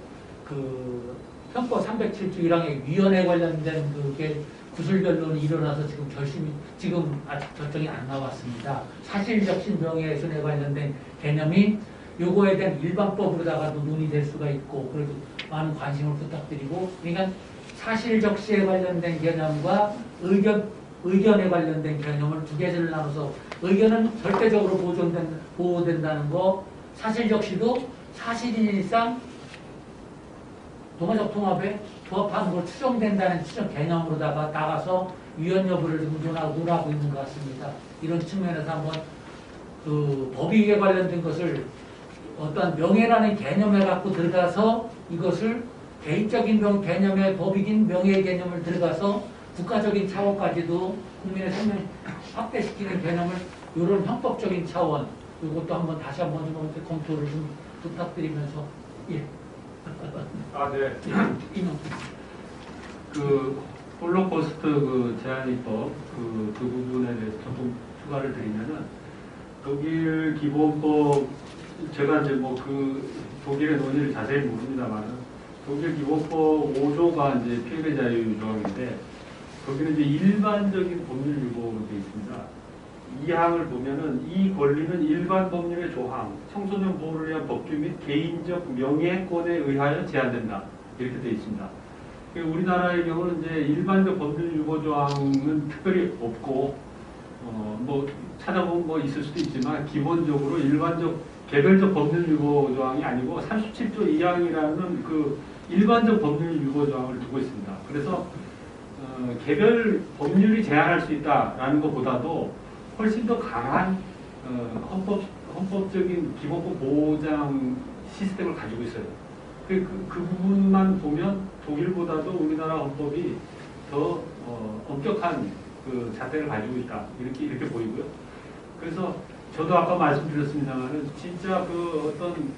그 형법 307조 1항의 위헌에 관련된 그게 구술변론이 일어나서 지금 아직 결정이 안 나왔습니다. 사실적신 명예훼손에 관련된 개념이 요거에 대한 일반법으로다가도 논의될 수가 있고 그래도 많은 관심을 부탁드리고 그러니까 사실적시에 관련된 개념과 의견에 관련된 개념을 두 개를 나눠서 의견은 절대적으로 보호된다는 거 사실적시도 사실인 일상 동화적 통합에 부합하는 걸 추정된다는 개념으로다가 나가서 위헌 여부를 지금 논하고 있는 것 같습니다. 이런 측면에서 한번 그 법익에 관련된 것을 어떤 명예라는 개념에 갖고 들어가서 이것을 개인적인 개념의 법익인 명예의 개념을 들어가서 국가적인 차원까지도 국민의 생명 확대시키는 개념을 이런 형법적인 차원 이것도 한번 다시 한번 좀 검토를 좀 부탁드리면서 예. 네. 그 홀로코스트 그 제한입법 그 부분에 대해서 조금 추가를 드리면은 독일 기본법 제가 이제 뭐 그 독일의 논의를 자세히 모릅니다만은 독일 기본법 5조가 이제 표현의 자유 조항인데 거기는 이제 일반적인 법률 유보로 되어 있습니다. 이 항을 보면은 이 권리는 일반 법률의 조항, 청소년 보호를 위한 법규 및 개인적 명예권에 의하여 제한된다. 이렇게 되어 있습니다. 우리나라의 경우는 이제 일반적 법률 유보 조항은 특별히 없고, 뭐 찾아보면 뭐 있을 수도 있지만 기본적으로 일반적 개별적 법률 유보 조항이 아니고 37조 2항이라는 그 일반적 법률 유보 조항을 두고 있습니다. 그래서 개별 법률이 제한할 수 있다라는 것보다도 훨씬 더 강한 헌법적인 기본법 보장 시스템을 가지고 있어요. 그 부분만 보면 독일보다도 우리나라 헌법이 더 엄격한 그 잣대를 가지고 있다 이렇게 보이고요. 그래서 저도 아까 말씀드렸습니다만은 진짜 그 어떤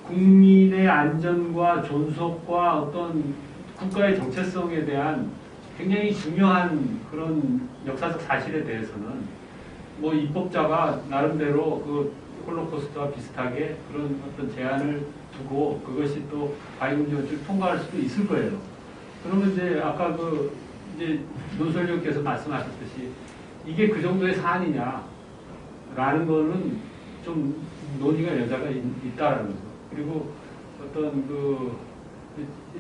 국민의 안전과 존속과 어떤 국가의 정체성에 대한 굉장히 중요한 그런 역사적 사실에 대해서는 뭐 입법자가 나름대로 그 홀로코스트와 비슷하게 그런 어떤 제한을 두고 그것이 또 바이옴전을 통과할 수도 있을 거예요. 그러면 이제 아까 그 이제 논설위원께서 말씀하셨듯이 이게 그 정도의 사안이냐라는 거는 좀 논의가 여자가 있다라는 거죠. 그리고 어떤 그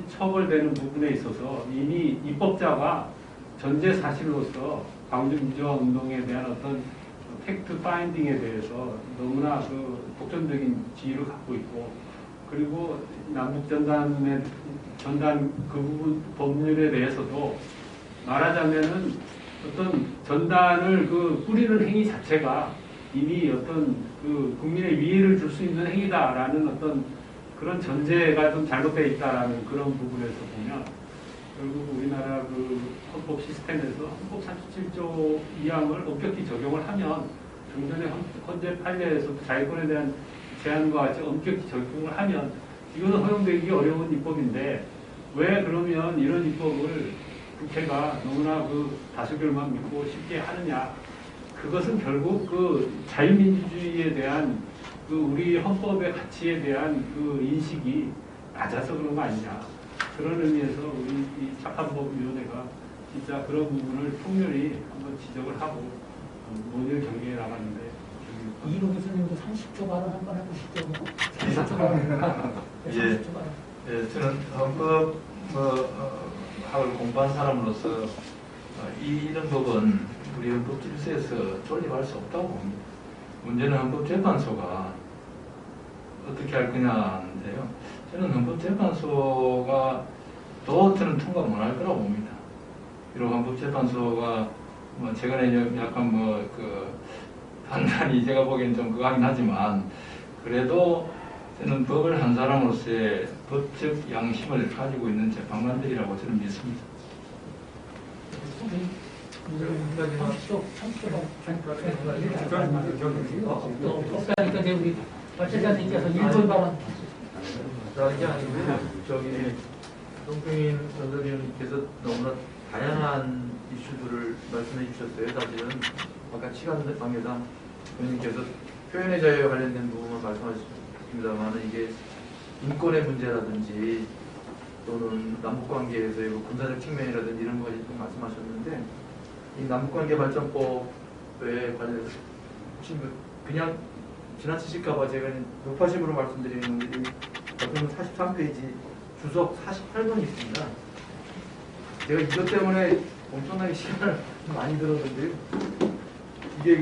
처벌되는 부분에 있어서 이미 입법자가 전제 사실로서 광주 민주화 운동에 대한 어떤 팩트 파인딩에 대해서 너무나 그 독점적인 지위를 갖고 있고 그리고 남북 전단 그 부분 법률에 대해서도 말하자면은 어떤 전단을 그 뿌리는 행위 자체가 이미 어떤 그 국민의 위해를 줄 수 있는 행위다라는 어떤 그런 전제가 좀 잘못되어 있다라는 그런 부분에서 보면 결국 우리나라 그 헌법 시스템에서 헌법 37조 2항을 엄격히 적용을 하면 종전의 헌재 판례에서도 자유권에 대한 제한과 같이 엄격히 적용을 하면 이거는 허용되기 어려운 입법인데 왜 그러면 이런 입법을 국회가 너무나 그 다수결만 믿고 쉽게 하느냐? 그것은 결국 그 자유민주주의에 대한 그 우리 헌법의 가치에 대한 그 인식이 낮아서 그런 거 아니냐. 그런 의미에서 우리 이 착한법위원회가 진짜 그런 부분을 통렬히 한번 지적을 하고 논의를 전개해 나가는데 이동 교수님도 30초 발언 한번 해보시죠. 뭐. 30초 예. 30초 발언. 예, 저는 헌법 학을 공부한 사람으로서 이런 법은 우리 헌법 질서에서 존립할 수 없다고 봅니다. 문제는 헌법재판소가 어떻게 할 거냐인데요. 저는 헌법재판소가 저는 통과 못할 거라고 봅니다. 비록 헌법재판소가 최근에 약간 그 판단이 제가 보기엔 좀 그하긴 하지만 그래도 저는 법을 한 사람으로서의 법적 양심을 가지고 있는 재판관들이라고 저는 믿습니다. 30초 없다니까 이제 우리 발제자님께서 1분 발언. 이게 아니고요. 송평인 전설위원님께서 너무나 다양한 이슈들을 말씀해 주셨어요. 사실은 아까 시간 관계상 의원님께서 표현의 자유에 관련된 부분을 말씀하셨습니다만 이게 인권의 문제라든지 또는 남북관계에서의 군사적 측면이라든지 이런 것까지 좀 말씀하셨는데 이 남북관계 발전법에 관련해서 혹시 그냥 지나치실까봐 제가 노파식으로 말씀드리는 건데 어떤 43페이지 주석 48번이 있습니다. 제가 이것 때문에 엄청나게 시간을 많이 들었는데요. 이게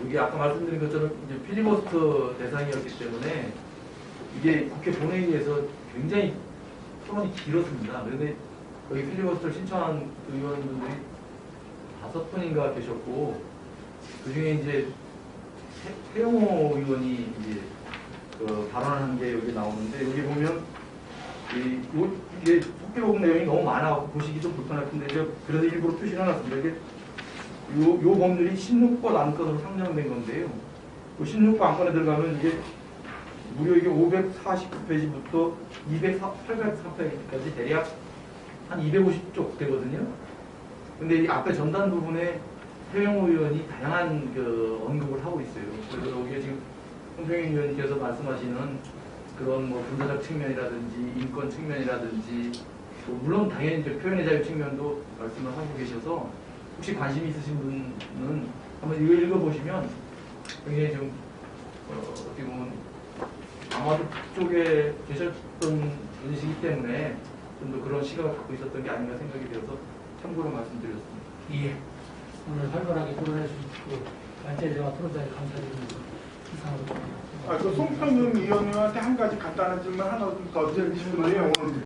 여기 아까 말씀드린 것처럼 이제 필리버스터 대상이었기 때문에 이게 국회 본회의에서 굉장히 토론이 길었습니다. 그런데 여기 필리버스터를 신청한 의원분들이 5분인가 계셨고 그 중에 이제 태영호 의원이 이제 발언한 게 여기 나오는데 여기 보면 이게 속기록 내용이 너무 많아서 보시기 좀 불편할 텐데 제가 그래서 일부러 표시를 해놨습니다. 이게 요 법률이 16번 안건으로 상정된 건데요. 그 16번 안건에 들어가면 이게 무려 이게 549페이지부터 804페이지까지 대략 한 250쪽 되거든요. 근데 이 앞에 전단 부분에 태영호 의원이 다양한 언급을 하고 있어요. 그래서 여기에 지금 홍평인 의원님께서 말씀하시는 그런 군사적 측면이라든지 인권 측면이라든지 물론 당연히 이제 표현의 자유 측면도 말씀을 하고 계셔서 혹시 관심 있으신 분은 한번 이거 읽어보시면 굉장히 좀 어떻게 보면 아마도 그쪽에 계셨던 분이시기 때문에 좀 더 그런 시각을 갖고 있었던 게 아닌가 생각이 되어서 참고로 말씀드렸습니다. 예. 오늘 활발하게 토론해주시고 발제자와 토론자에 감사드립니다. 이상으로. 송평윤 위원님한테 한 가지 간단한 질문 하나 더 드리고 싶은데요.